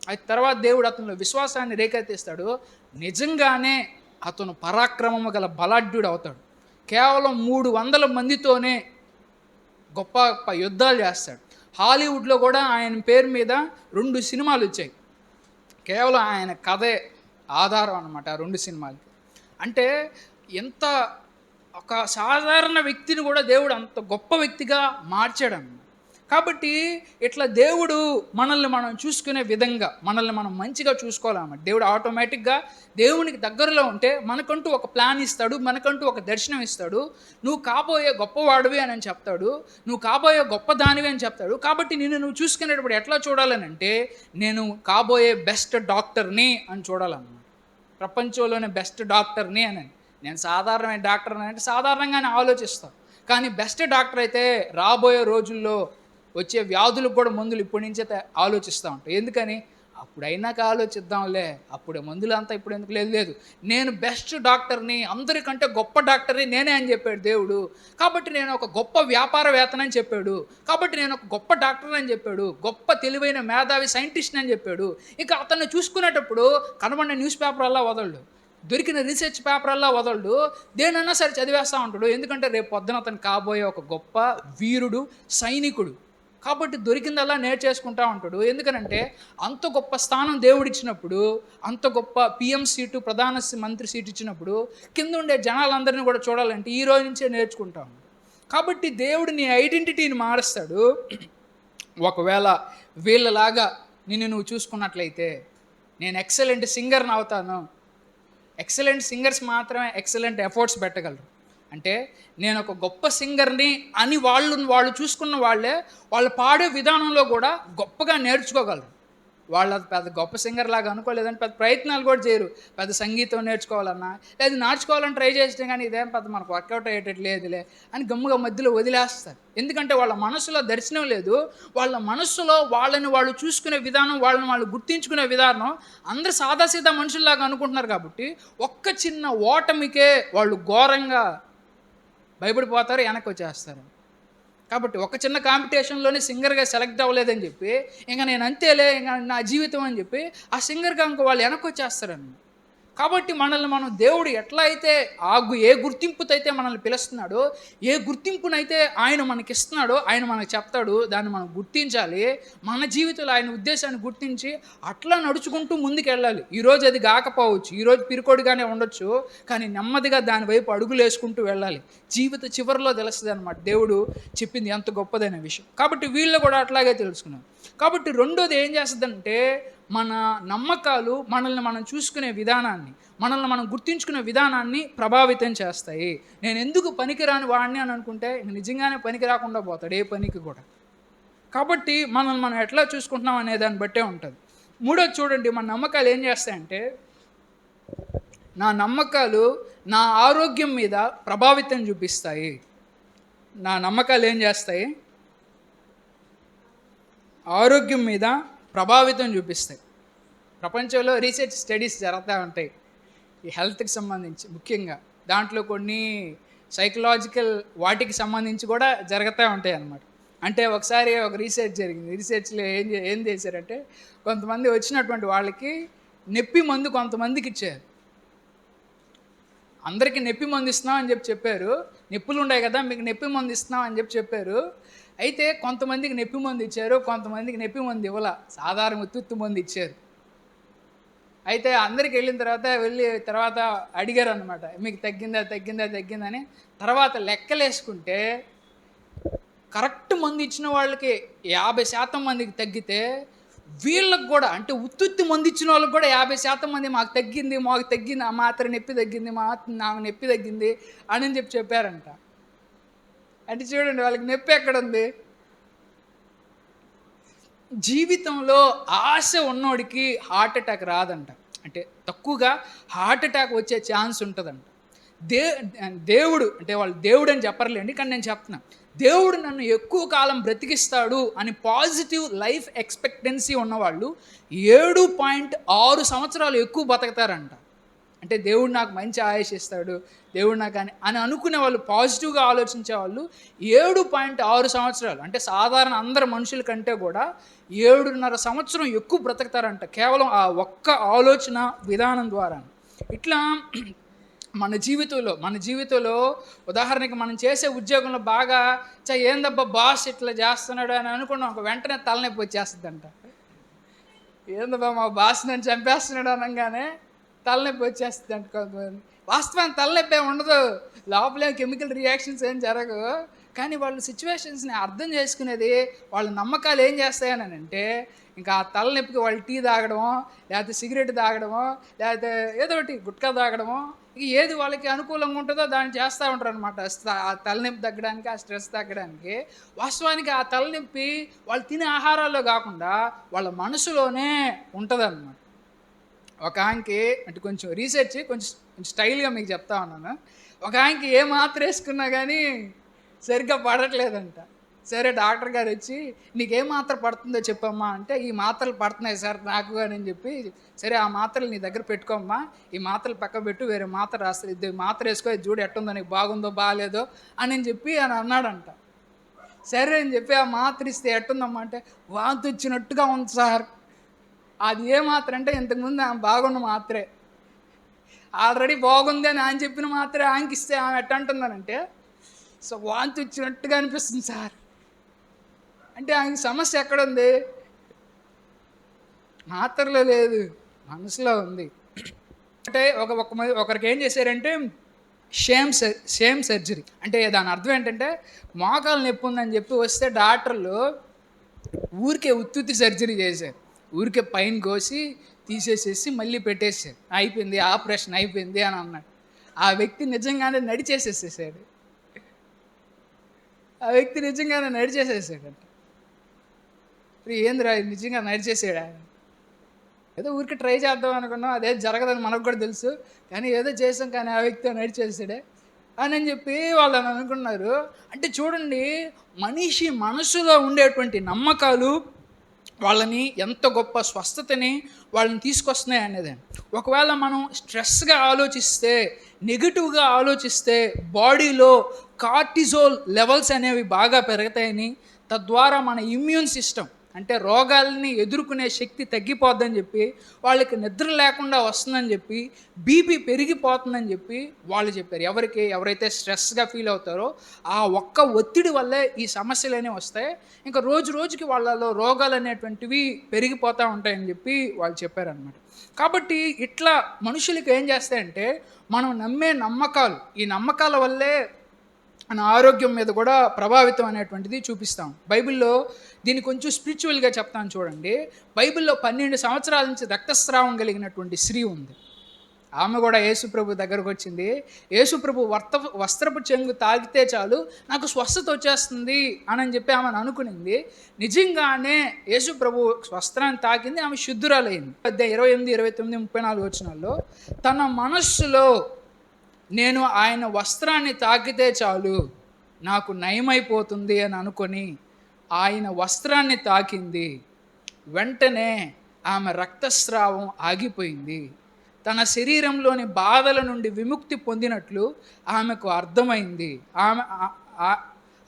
అయితే తర్వాత దేవుడు అతనిలో విశ్వాసాన్ని రేకెత్తిస్తాడు. నిజంగానే అతను పరాక్రమము గల బలాఢ్యుడు అవుతాడు. కేవలం 300 మందితోనే గొప్ప గొప్ప యుద్ధాలు చేస్తాడు. హాలీవుడ్లో కూడా ఆయన పేరు మీద 2 సినిమాలు వచ్చాయి. కేవలం ఆయన కథే ఆధారం అన్నమాట ఆ 2 సినిమాలకి. అంటే ఎంత ఒక సాధారణ వ్యక్తిని కూడా దేవుడు అంత గొప్ప వ్యక్తిగా మార్చాడన్నమాట. కాబట్టి ఇట్లా దేవుడు మనల్ని మనం చూసుకునే విధంగా మనల్ని మనం మంచిగా చూసుకోవాలన్నమాట. దేవుడు ఆటోమేటిక్గా దేవునికి దగ్గరలో ఉంటే మనకంటూ ఒక ప్లాన్ ఇస్తాడు, మనకంటూ ఒక దర్శనం ఇస్తాడు. నువ్వు కాబోయే గొప్పవాడివి అని చెప్తాడు, నువ్వు కాబోయే గొప్ప దానివి అని చెప్తాడు. కాబట్టి నువ్వు చూసుకునేటప్పుడు ఎట్లా చూడాలని అంటే, నేను కాబోయే బెస్ట్ డాక్టర్ని అని చూడాలన్నమాట. ప్రపంచంలోనే బెస్ట్ డాక్టర్ని అని. నేను సాధారణమైన డాక్టర్ అని అంటే సాధారణంగానే ఆలోచిస్తాను, కానీ బెస్ట్ డాక్టర్ అయితే రాబోయే రోజుల్లో వచ్చే వ్యాధులకు కూడా మందులు ఇప్పటి నుంచే ఆలోచిస్తూ ఉంటాం. ఎందుకని, అప్పుడైనాక ఆలోచిద్దాంలే, అప్పుడే మందులు అంతా ఇప్పుడు ఎందుకు లేదు, నేను బెస్ట్ డాక్టర్ని, అందరికంటే గొప్ప డాక్టర్ని నేనే అని చెప్పాడు దేవుడు. కాబట్టి నేను ఒక గొప్ప వ్యాపారవేత్తనని చెప్పాడు, కాబట్టి నేను ఒక గొప్ప డాక్టర్ అని చెప్పాడు, గొప్ప తెలివైన మేధావి సైంటిస్ట్ అని చెప్పాడు. ఇక అతన్ని చూసుకునేటప్పుడు కనబడిన న్యూస్ పేపర్లా వదలడు, దొరికిన రీసెర్చ్ పేపర్లా వదలడు, దేనన్నా సరే చదివేస్తూ ఉంటాడు. ఎందుకంటే రేపు పొద్దున అతను కాబోయే ఒక గొప్ప వీరుడు, సైనికుడు. కాబట్టి దొరికిందల్లా నేర్చేసుకుంటూ ఉంటాడు. ఎందుకనంటే అంత గొప్ప స్థానం దేవుడు ఇచ్చినప్పుడు, అంత గొప్ప PM seat, Pradhan Mantri seat ఇచ్చినప్పుడు కింద ఉండే జనాలందరినీ కూడా చూడాలంటే ఈ రోజు నుంచే నేర్చుకుంటా ఉంటాడు. కాబట్టి దేవుడు నీ ఐడెంటిటీని మారుస్తాడు. ఒకవేళ వీళ్ళలాగా నువ్వు చూసుకున్నట్లయితే నేను ఎక్సలెంట్ సింగర్ని అవుతాను. ఎక్సలెంట్ సింగర్స్ మాత్రమే ఎక్సలెంట్ ఎఫర్ట్స్ పెట్టగలరు. అంటే నేను ఒక గొప్ప సింగర్ని అని వాళ్ళు చూసుకున్న వాళ్ళు పాడే విధానంలో కూడా గొప్పగా నేర్చుకోగలరు. వాళ్ళు అది పెద్ద గొప్ప సింగర్ లాగా అనుకోలేదని పెద్ద ప్రయత్నాలు కూడా చేయరు. పెద్ద సంగీతం నేర్చుకోవాలన్నా లేదా నేర్చుకోవాలని ట్రై చేస్తే కానీ ఇదేం పెద్ద మనకు వర్కౌట్ అయ్యేటట్టు లేదులే అని గమ్ముగా మధ్యలో వదిలేస్తారు. ఎందుకంటే వాళ్ళ మనసులో దర్శనం లేదు. వాళ్ళ మనస్సులో వాళ్ళు చూసుకునే విధానం, వాళ్ళు గుర్తించుకునే విధానం అందరూ సాదాసీదా మనుషుల్లాగా అనుకుంటున్నారు. కాబట్టి ఒక్క చిన్న ఓటమికే వాళ్ళు ఘోరంగా భయపడిపోతారు, వెనక్కి వచ్చేస్తారు. కాబట్టి ఒక చిన్న కాంపిటీషన్లోనే సింగర్గా సెలెక్ట్ అవ్వలేదని చెప్పి ఇంకా నేను అంతేలే, ఇంకా నా జీవితం అని చెప్పి ఆ సింగర్గా ఇంకో వాళ్ళు వెనక్కి వచ్చేస్తారని. కాబట్టి మనల్ని మనం దేవుడు ఎట్లా అయితే ఏ గుర్తింపుతో అయితే మనల్ని పిలుస్తున్నాడో, ఏ గుర్తింపునైతే ఆయన మనకి ఇస్తున్నాడో ఆయన మనకు చెప్తాడు, దాన్ని మనం గుర్తించాలి. మన జీవితంలో ఆయన ఉద్దేశాన్ని గుర్తించి అట్లా నడుచుకుంటూ ముందుకు వెళ్ళాలి. ఈరోజు అది కాకపోవచ్చు, ఈరోజు పిరికోడిగానే ఉండొచ్చు, కానీ నెమ్మదిగా దాని వైపు అడుగులు వేసుకుంటూ వెళ్ళాలి. జీవిత చివరిలో తెలుస్తుంది అన్నమాట దేవుడు చెప్పింది ఎంత గొప్పదైన విషయం. కాబట్టి వీళ్ళు కూడా అట్లాగే తెలుసుకున్నారు. కాబట్టి రెండోది ఏం చేస్తుందంటే, మన నమ్మకాలు మనల్ని మనం చూసుకునే విధానాన్ని, మనల్ని మనం గుర్తించుకునే విధానాన్ని ప్రభావితం చేస్తాయి. నేను ఎందుకు పనికిరాని వాడిని అని అనుకుంటే నిజంగానే పనికి రాకుండా పోతాడు ఏ పనికి కూడా. కాబట్టి మనల్ని మనం ఎట్లా చూసుకుంటున్నాం అనే దాన్ని బట్టే ఉంటుంది. మూడోది చూడండి, మన నమ్మకాలు ఏం చేస్తాయంటే, నా నమ్మకాలు నా ఆరోగ్యం మీద ప్రభావితం చూపిస్తాయి. నా నమ్మకాలు ఏం చేస్తాయి? ఆరోగ్యం మీద ప్రభావితం చూపిస్తాయి. ప్రపంచంలో రీసెర్చ్ స్టడీస్ జరుగుతూ ఉంటాయి ఈ హెల్త్కి సంబంధించి. ముఖ్యంగా దాంట్లో కొన్ని సైకలాజికల్ వాటికి సంబంధించి కూడా జరుగుతూ ఉంటాయి అన్నమాట. అంటే ఒకసారి ఒక రీసెర్చ్ జరిగింది. రీసెర్చ్‌లో ఏం చేశారంటే, కొంతమంది వచ్చినటువంటి వాళ్ళకి నొప్పి మందు కొంతమందికి ఇచ్చారు. అందరికీ నొప్పి మందు ఇస్తున్నాం అని చెప్పారు. నొప్పులు ఉన్నాయి కదా, మీకు నొప్పి మందు ఇస్తున్నాం అని చెప్పారు. అయితే కొంతమందికి నొప్పి మందు ఇచ్చారు, కొంతమందికి నొప్పి మందు ఇవ్వలా. సాధారణ ఉత్తుత్తి మందు ఇచ్చారు. అయితే అందరికి వెళ్ళిన తర్వాత అడిగారనమాట, మీకు తగ్గిందని. తర్వాత లెక్కలేసుకుంటే కరెక్ట్ మందు ఇచ్చిన వాళ్ళకి 50% మందికి తగ్గితే, వీళ్ళకి కూడా అంటే ఉత్తుత్తి మందు ఇచ్చిన వాళ్ళకి కూడా 50% మంది మాకు తగ్గింది, ఆ మాత్రం నొప్పి తగ్గింది, నాకు నొప్పి తగ్గింది అని చెప్పారంట. అంటే చూడండి, వాళ్ళకి నొప్పి ఎక్కడుంది? జీవితంలో ఆశ ఉన్నోడికి హార్ట్ అటాక్ రాదంట. అంటే తక్కువగా హార్ట్ అటాక్ వచ్చే ఛాన్స్ ఉంటుందంట. దేవుడు అంటే వాళ్ళు దేవుడు అని చెప్పర్లేండి, కానీ నేను చెప్తున్నా, దేవుడు నన్ను ఎక్కువ కాలం బ్రతికిస్తాడు అని పాజిటివ్ లైఫ్ ఎక్స్పెక్టెన్సీ ఉన్నవాళ్ళు 7.6 సంవత్సరాలు ఎక్కువ బతుకుతారంట. అంటే దేవుడు నాకు మంచి ఆయుష్ ఇస్తాడు, దేవుడు నాకు అని అనుకునే వాళ్ళు, పాజిటివ్గా ఆలోచించే వాళ్ళు 7.6 సంవత్సరాలు అంటే సాధారణ అందరు మనుషుల కంటే కూడా 7.5 సంవత్సరం ఎక్కువ బ్రతుకుతారంట, కేవలం ఆ ఒక్క ఆలోచన విధానం ద్వారా. ఇట్లా మన జీవితంలో ఉదాహరణకి మనం చేసే ఉద్యోగంలో బాగా ఏందబ్బా బాస్ ఇట్లా చేస్తున్నాడు అని అనుకున్నాం, ఒక వెంటనే తలనొప్పి వచ్చేస్తుందంట. ఏందబ్బా మా బాస్ నన్ను చంపేస్తున్నాడు అనగానే తలనొప్పి వచ్చేస్తుంది అంట కొంతమంది. వాస్తవానికి తలనొప్పి ఏమి ఉండదు, లోపలే కెమికల్ రియాక్షన్స్ ఏం జరగవు. కానీ వాళ్ళు సిచ్యువేషన్స్ని అర్థం చేసుకునేది, వాళ్ళ నమ్మకాలు ఏం చేస్తాయని అంటే, ఇంకా ఆ తలనొప్పికి వాళ్ళు టీ తాగడమో, లేకపోతే సిగరెట్ తాగడమో, లేకపోతే ఏదో ఒకటి గుట్కా తాగడమో, ఇక ఏది వాళ్ళకి అనుకూలంగా ఉంటుందో దాన్ని చేస్తూ ఉంటారు అనమాట. ఆ తలనొప్పి తగ్గడానికి, ఆ స్ట్రెస్ తగ్గడానికి. వాస్తవానికి ఆ తలనొప్పి వాళ్ళు తినే ఆహారాల్లో కాకుండా వాళ్ళ మనసులోనే ఉంటుందన్నమాట. ఒక ఆయనకి అంటే కొంచెం రీసెర్చ్ కొంచెం స్టైల్గా మీకు చెప్తా ఉన్నాను. ఒక ఆయనకి ఏ మాత్ర వేసుకున్నా కానీ సరిగ్గా పడట్లేదంట. సరే డాక్టర్ గారు వచ్చి, నీకే మాత్ర పడుతుందో చెప్పమ్మా అంటే, ఈ మాత్రలు పడుతున్నాయి సార్ నాకు అని చెప్పి, సరే ఆ మాత్రలు నీ దగ్గర పెట్టుకోమ్మా, ఈ మాత్రలు పక్క పెట్టు, వేరే మాత్ర రాస్తారు, ఇది మాత్ర వేసుకో, చూడు ఎట్టుందో, నీకు బాగుందో బాగాలేదో అని చెప్పి అని అన్నాడంట. సరే అని చెప్పి ఆ మాత్ర ఇస్తే ఎట్టుందమ్మా అంటే, వాంతి వచ్చినట్టుగా ఉంది సార్. అది ఏ మాత్ర అంటే, ఇంతకుముందు ఆమె బాగున్న మాత్రే, ఆల్రెడీ బాగుంది అని ఆయన చెప్పిన మాత్రే ఆయనకి ఇస్తే ఆమె ఎట్ట అంటుందనంటే, సో వాంతి వచ్చినట్టుగా అనిపిస్తుంది సార్ అంటే. ఆయన సమస్య ఎక్కడుంది? మాత్రలో లేదు, మనసులో ఉంది. అంటే ఒకరికి ఏం చేశారంటే షేమ్ సర్జరీ. అంటే దాని అర్థం ఏంటంటే, మోకాలు నొప్పి ఉందని చెప్పి వస్తే డాక్టర్లు ఊరికే ఉత్తుత్తి సర్జరీ చేశారు. ఊరికే పైన కోసి తీసేసేసి మళ్ళీ పెట్టేసారు, అయిపోయింది ఆపరేషన్ అయిపోయింది అని అన్నాడు. ఆ వ్యక్తి నిజంగానే నడిచేసేసాడు. ఏందిరా నిజంగా నడిచేసాడా? ఏదో ఊరికి ట్రై చేద్దాం అనుకున్నాం, అదే జరగదని మనకు కూడా తెలుసు, కానీ ఏదో చేసాం, కానీ ఆ వ్యక్తి నడిచేసాడే అని చెప్పి వాళ్ళని అనుకున్నారు. అంటే చూడండి, మనిషి మనసులో ఉండేటువంటి నమ్మకాలు వాళ్ళని ఎంత గొప్ప స్వస్థతని వాళ్ళని తీసుకొస్తున్నాయి అనేది. ఒకవేళ మనం స్ట్రెస్గా ఆలోచిస్తే, నెగిటివ్గా ఆలోచిస్తే బాడీలో కార్టిజోల్ లెవెల్స్ అనేవి బాగా పెరుగుతాయని, తద్వారా మన ఇమ్యూన్ సిస్టమ్ అంటే రోగాలని ఎదుర్కొనే శక్తి తగ్గిపోద్దని చెప్పి, వాళ్ళకి నిద్ర లేకుండా వస్తుందని చెప్పి, బీపీ పెరిగిపోతుందని చెప్పి వాళ్ళు చెప్పారు. ఎవరైతే స్ట్రెస్గా ఫీల్ అవుతారో ఆ ఒక్క ఒత్తిడి వల్లే ఈ సమస్యలు అనేవి వస్తాయి, ఇంకా రోజు రోజుకి వాళ్ళలో రోగాలు అనేటువంటివి పెరిగిపోతూ ఉంటాయని చెప్పి వాళ్ళు చెప్పారనమాట. కాబట్టి ఇట్లా మనుషులకి ఏం చేస్తాయంటే, మనం నమ్మే నమ్మకాలు, ఈ నమ్మకాల వల్లే మన ఆరోగ్యం మీద కూడా ప్రభావితం అనేటువంటిది చూపిస్తాం. బైబిల్లో దీన్ని కొంచెం స్పిరిచువల్గా చెప్తాను చూడండి. బైబిల్లో 12 సంవత్సరాల నుంచి రక్తస్రావం కలిగినటువంటి స్త్రీ ఉంది. ఆమె కూడా యేసుప్రభు దగ్గరకు వచ్చింది. యేసుప్రభు వస్త్రపు చెంగు తాగితే చాలు నాకు స్వస్థత వచ్చేస్తుంది అని చెప్పి ఆమె అనుకునింది. నిజంగానే యేసుప్రభు వస్త్రాన్ని తాకింది, ఆమె శుద్ధురాలైంది. 28, 29, 34 వచనాల్లో తన మనస్సులో, నేను ఆయన వస్త్రాన్ని తాకితే చాలు నాకు నయమైపోతుంది అని అనుకొని ఆయన వస్త్రాన్ని తాకింది. వెంటనే ఆమె రక్తస్రావం ఆగిపోయింది. తన శరీరంలోని బాధల నుండి విముక్తి పొందినట్లు ఆమెకు అర్థమైంది.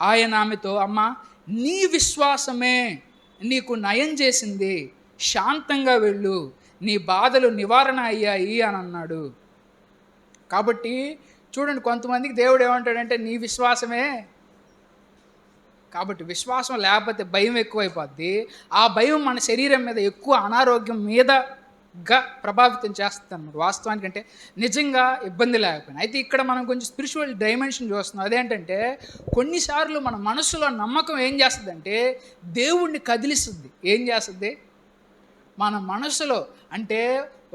ఆయన ఆమెతో, అమ్మ, నీ విశ్వాసమే నీకు నయం చేసింది, శాంతంగా వెళ్ళు, నీ బాధలు నివారణ అయ్యాయి అని అన్నాడు. కాబట్టి చూడండి, కొంతమందికి దేవుడు ఏమంటాడంటే నీ విశ్వాసమే. కాబట్టి విశ్వాసం లేకపోతే భయం ఎక్కువైపోద్ది. ఆ భయం మన శరీరం మీద ఎక్కువ అనారోగ్యం మీదగా ప్రభావితం చేస్తుంది అన్నమాట. వాస్తవానికి అంటే నిజంగా ఇబ్బంది లేకపోయినా. అయితే ఇక్కడ మనం కొంచెం స్పిరిచువల్ డైమెన్షన్ చూస్తున్నాం. అదేంటంటే కొన్నిసార్లు మన మనసులో నమ్మకం ఏం చేస్తుందంటే దేవుణ్ణి కదిలిస్తుంది. ఏం చేస్తుంది? మన మనసులో అంటే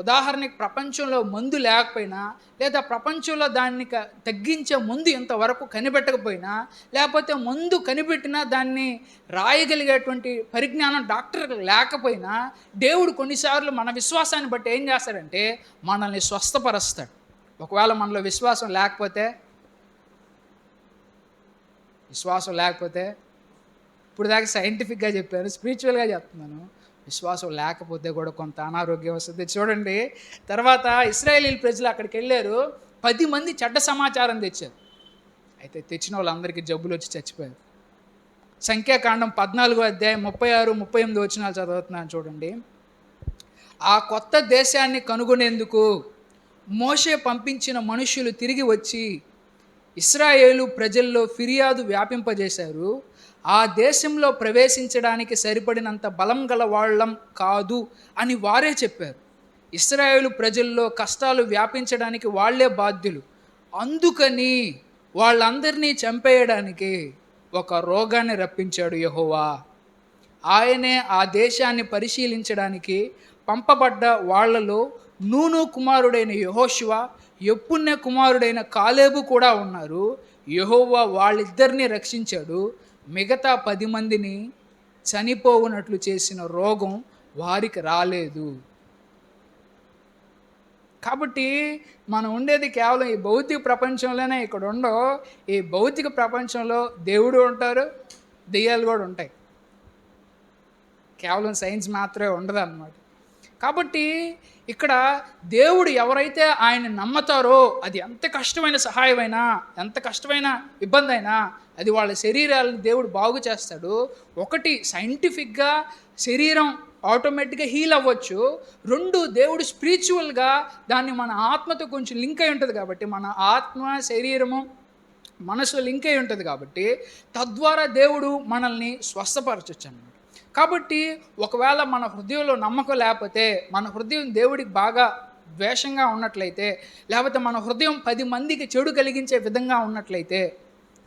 ఉదాహరణకి ప్రపంచంలో మందు లేకపోయినా, లేదా ప్రపంచంలో దాన్ని తగ్గించే మందు ఇంతవరకు కనిపెట్టకపోయినా, లేకపోతే మందు కనిపెట్టినా దాన్ని రాయగలిగేటువంటి పరిజ్ఞానం డాక్టర్కి లేకపోయినా, దేవుడు కొన్నిసార్లు మన విశ్వాసాన్ని బట్టి ఏం చేస్తాడంటే మనల్ని స్వస్థపరుస్తాడు. ఒకవేళ మనలో విశ్వాసం లేకపోతే ఇప్పుడు దాకా సైంటిఫిక్గా చెప్పాను, స్పిరిచువల్గా చెప్తున్నాను. విశ్వాసం లేకపోతే కూడా కొంత అనారోగ్యం వస్తుంది. చూడండి, తర్వాత ఇశ్రాయేలీల ప్రజలు అక్కడికి వెళ్ళారు. 10 మంది చెడ్డ సమాచారం తెచ్చారు. అయితే తెచ్చిన వాళ్ళందరికీ జబ్బులు వచ్చి చచ్చిపోయారు. సంఖ్యాకాండం 14వ అధ్యాయం 36, 38 వచనాలు చదువుతున్నాను చూడండి. ఆ కొత్త దేశాన్ని కనుగొనేందుకు మోషే పంపించిన మనుషులు తిరిగి వచ్చి ఇశ్రాయేలు ప్రజల్లో ఫిర్యాదు వ్యాపింపజేశారు. ఆ దేశంలో ప్రవేశించడానికి సరిపడినంత బలం గల వాళ్ళం కాదు అని వారే చెప్పారు. ఇశ్రాయేలు ప్రజల్లో కష్టాలు వ్యాపించడానికి వాళ్లే బాధ్యులు. అందుకని వాళ్ళందరినీ చంపేయడానికి ఒక రోగాన్ని రప్పించాడు యెహోవా. ఆయనే ఆ దేశాన్ని పరిశీలించడానికి పంపబడ్డ వాళ్లలో నూను కుమారుడైన యెహోషువ, యెఫున్నె కుమారుడైన కాలేబు కూడా ఉన్నారు. యెహోవా వాళ్ళిద్దరినీ రక్షించాడు. మిగతా 10 మందిని చనిపోవునట్లు చేసిన రోగం వారికి రాలేదు. కాబట్టి మనం ఉండేది కేవలం ఈ భౌతిక ప్రపంచంలోనే. ఇక్కడ ఉండో ఈ భౌతిక ప్రపంచంలో దేవుడు ఉంటారు, దెయ్యాలు కూడా ఉంటాయి. కేవలం సైన్స్ మాత్రమే ఉండదు అన్నమాట. కాబట్టి ఇక్కడ దేవుడు ఎవరైతే ఆయన నమ్ముతారో అది ఎంత కష్టమైన సహాయమైనా, ఎంత కష్టమైన ఇబ్బంది అయినా అది వాళ్ళ శరీరాలను దేవుడు బాగు చేస్తాడు. ఒకటి, సైంటిఫిక్గా శరీరం ఆటోమేటిక్గా హీల్ అవ్వచ్చు. 2, దేవుడు స్పిరిచువల్గా దాన్ని మన ఆత్మతో కొంచెం లింక్ అయి ఉంటుంది కాబట్టి, మన ఆత్మ, శరీరము, మనసు లింక్ అయి ఉంటుంది కాబట్టి తద్వారా దేవుడు మనల్ని స్వస్థపరచవచ్చు అన్నమాట. కాబట్టి ఒకవేళ మన హృదయంలో నమ్మకం లేకపోతే, మన హృదయం దేవుడికి బాగా ద్వేషంగా ఉన్నట్లయితే, లేకపోతే మన హృదయం 10 మందికి చెడు కలిగించే విధంగా ఉన్నట్లయితే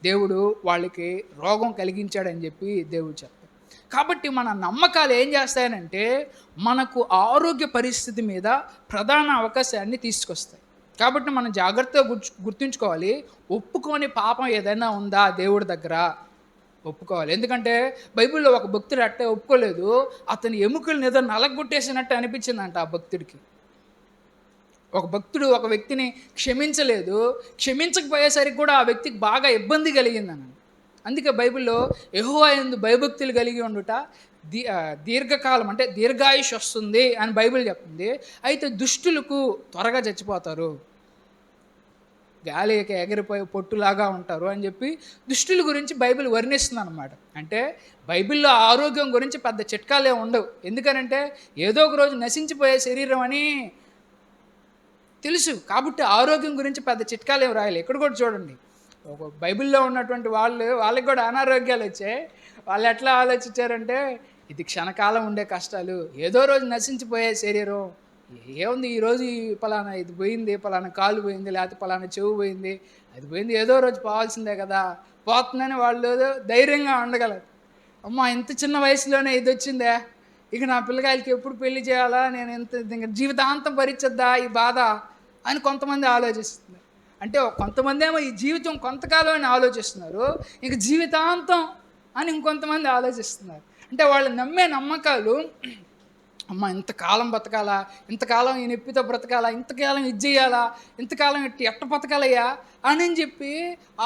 దేవుడు వాళ్ళకి రోగం కలిగించాడని చెప్పి దేవుడు చెప్తాడు. కాబట్టి మన నమ్మకాలు ఏం చేస్తాయనంటే మనకు ఆరోగ్య పరిస్థితి మీద ప్రధాన అవకాశాన్ని తీసుకొస్తాయి. కాబట్టి మనం జాగ్రత్తగా గుర్తుంచుకోవాలి. ఒప్పుకోని పాపం ఏదైనా ఉందా దేవుడి దగ్గర ఒప్పుకోవాలి. ఎందుకంటే బైబిల్లో ఒక భక్తుడు అట్టే ఒప్పుకోలేదు. అతని ఎముకలను ఏదో నలగొట్టేసినట్టు అనిపించిందంట ఆ భక్తుడికి. ఒక భక్తుడు ఒక వ్యక్తిని క్షమించలేదు. క్షమించకపోయేసరికి కూడా ఆ వ్యక్తికి బాగా ఇబ్బంది కలిగిందని. అందుకే బైబిల్లో యెహోవా యందు భయభక్తులు కలిగి ఉండుట దీర్ఘకాలం అంటే దీర్ఘాయుష్ వస్తుంది అని బైబిల్ చెప్తుంది. అయితే దుష్టులకు త్వరగా చచ్చిపోతారు, గాలికి ఎగిరిపోయి పొట్టులాగా ఉంటారు అని చెప్పి దుష్టుల గురించి బైబిల్ వర్ణిస్తుంది అనమాట. అంటే బైబిల్లో ఆరోగ్యం గురించి పెద్ద చిట్కాలే ఉండవు. ఎందుకనంటే ఏదో ఒక రోజు నశించిపోయే శరీరం అని తెలుసు. కాబట్టి ఆరోగ్యం గురించి పెద్ద చిట్కాలు ఏమి రాయాలి. ఇక్కడ కూడా చూడండి, ఒక బైబిల్లో ఉన్నటువంటి వాళ్ళకి కూడా అనారోగ్యాలు వచ్చాయి. వాళ్ళు ఎట్లా ఆలోచించారంటే ఇది క్షణకాలం ఉండే కష్టాలు, ఏదో రోజు నశించిపోయే శరీరం, ఏముంది ఈరోజు పలానా ఇది పోయింది, పలానా కాలు పోయింది, లేకపోతే పలానా చెవు పోయింది, అది పోయింది, ఏదో రోజు పోవాల్సిందే కదా, పోతుందని వాళ్ళు ధైర్యంగా ఉండగలరు. అమ్మ ఇంత చిన్న వయసులోనే ఇది వచ్చిందే, ఇక నా పిల్లకాయలకి ఎప్పుడు పెళ్లి చేయాలా, నేను ఇంక జీవితాంతం భరించద్దా ఈ బాధ అని కొంతమంది ఆలోచిస్తున్నారు. అంటే కొంతమంది ఏమో ఈ జీవితం కొంతకాలం అని ఆలోచిస్తున్నారు, ఇంక జీవితాంతం అని ఇంకొంతమంది ఆలోచిస్తున్నారు. అంటే వాళ్ళు నమ్మే నమ్మకాలు, అమ్మ ఇంతకాలం బతకాలా, ఇంతకాలం ఈ నొప్పితో బ్రతకాలా, ఇంతకాలం ఇది చేయాలా, ఇంతకాలం ఎట్ట బతకాలయ్యా అని చెప్పి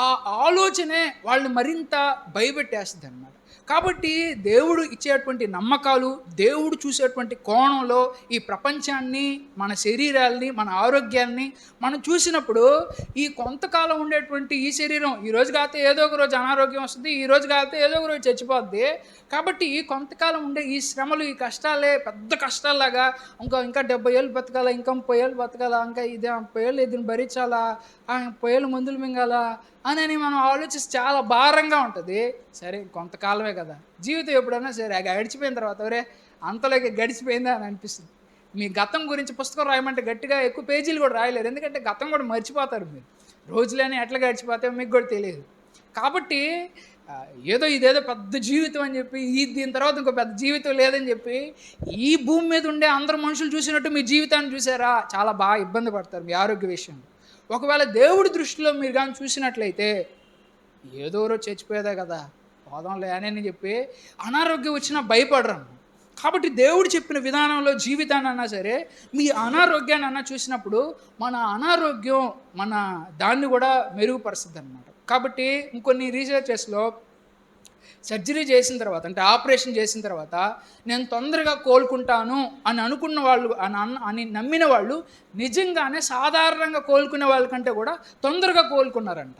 ఆ ఆలోచనే వాళ్ళని మరింత భయపెట్టేస్తుంది అన్నమాట. కాబట్టి దేవుడు ఇచ్చేటువంటి నమ్మకాలు, దేవుడు చూసేటువంటి కోణంలో ఈ ప్రపంచాన్ని, మన శరీరాల్ని, మన ఆరోగ్యాన్ని మనం చూసినప్పుడు ఈ కొంతకాలం ఉండేటువంటి ఈ శరీరం ఈరోజు కాకపోతే ఏదో ఒక రోజు అనారోగ్యం వస్తుంది, ఈ రోజు కాకపోతే ఏదో ఒక రోజు చచ్చిపోద్ది. కాబట్టి ఈ కొంతకాలం ఉండే ఈ శ్రమలు, ఈ కష్టాలే పెద్ద కష్టాల్లాగా ఇంకా 70 ఏళ్ళు బతకాలా, ఇంకా 30 ఏళ్ళు బతకాలా, ఇంకా ఇది 30 ఏళ్ళు దీన్ని భరించాలా, 30 ఏళ్ళు మందులు మింగాలా అని మనం ఆలోచిస్తే చాలా భారంగా ఉంటుంది. సరే కొంతకాలమే కదా, జీవితం ఎప్పుడైనా సరే గడిచిపోయిన తర్వాత ఒరే అంతలోకి గడిచిపోయిందా అని అనిపిస్తుంది. మీ గతం గురించి పుస్తకం రాయమంటే గట్టిగా ఎక్కువ పేజీలు కూడా రాయలేరు, ఎందుకంటే గతం కూడా మర్చిపోతారు మీరు. రోజులని ఎట్లా గడిచిపోతాయో మీకు కూడా తెలియదు. కాబట్టి ఇదేదో పెద్ద జీవితం అని చెప్పి దీని తర్వాత ఇంకో పెద్ద జీవితం లేదని చెప్పి ఈ భూమి మీద ఉండే అందరు మనుషులు చూసినట్టు మీ జీవితాన్ని చూసారా, చాలా బాగా ఇబ్బంది పడతారు మీ ఆరోగ్య విషయంలో. ఒకవేళ దేవుడి దృష్టిలో మీరు కానీ చూసినట్లయితే ఏదో రోజు చచ్చిపోయేదే కదా, పోదాంలే అని చెప్పి అనారోగ్యం వచ్చినా భయపడరు. కాబట్టి దేవుడు చెప్పిన విధానంలో జీవితాన్ని అన్నా సరే, మీ అనారోగ్యాన్ని అన్నా చూసినప్పుడు మన అనారోగ్యం మన దాన్ని కూడా మెరుగుపరుస్తుంది అన్నమాట. కాబట్టి ఇంకొన్ని రీసెర్చెస్లో సర్జరీ చేసిన తర్వాత, అంటే ఆపరేషన్ చేసిన తర్వాత నేను తొందరగా కోలుకుంటాను అని అనుకున్న వాళ్ళు అని నమ్మిన వాళ్ళు నిజంగానే సాధారణంగా కోలుకునే వాళ్ళకంటే కూడా తొందరగా కోలుకున్నారంట.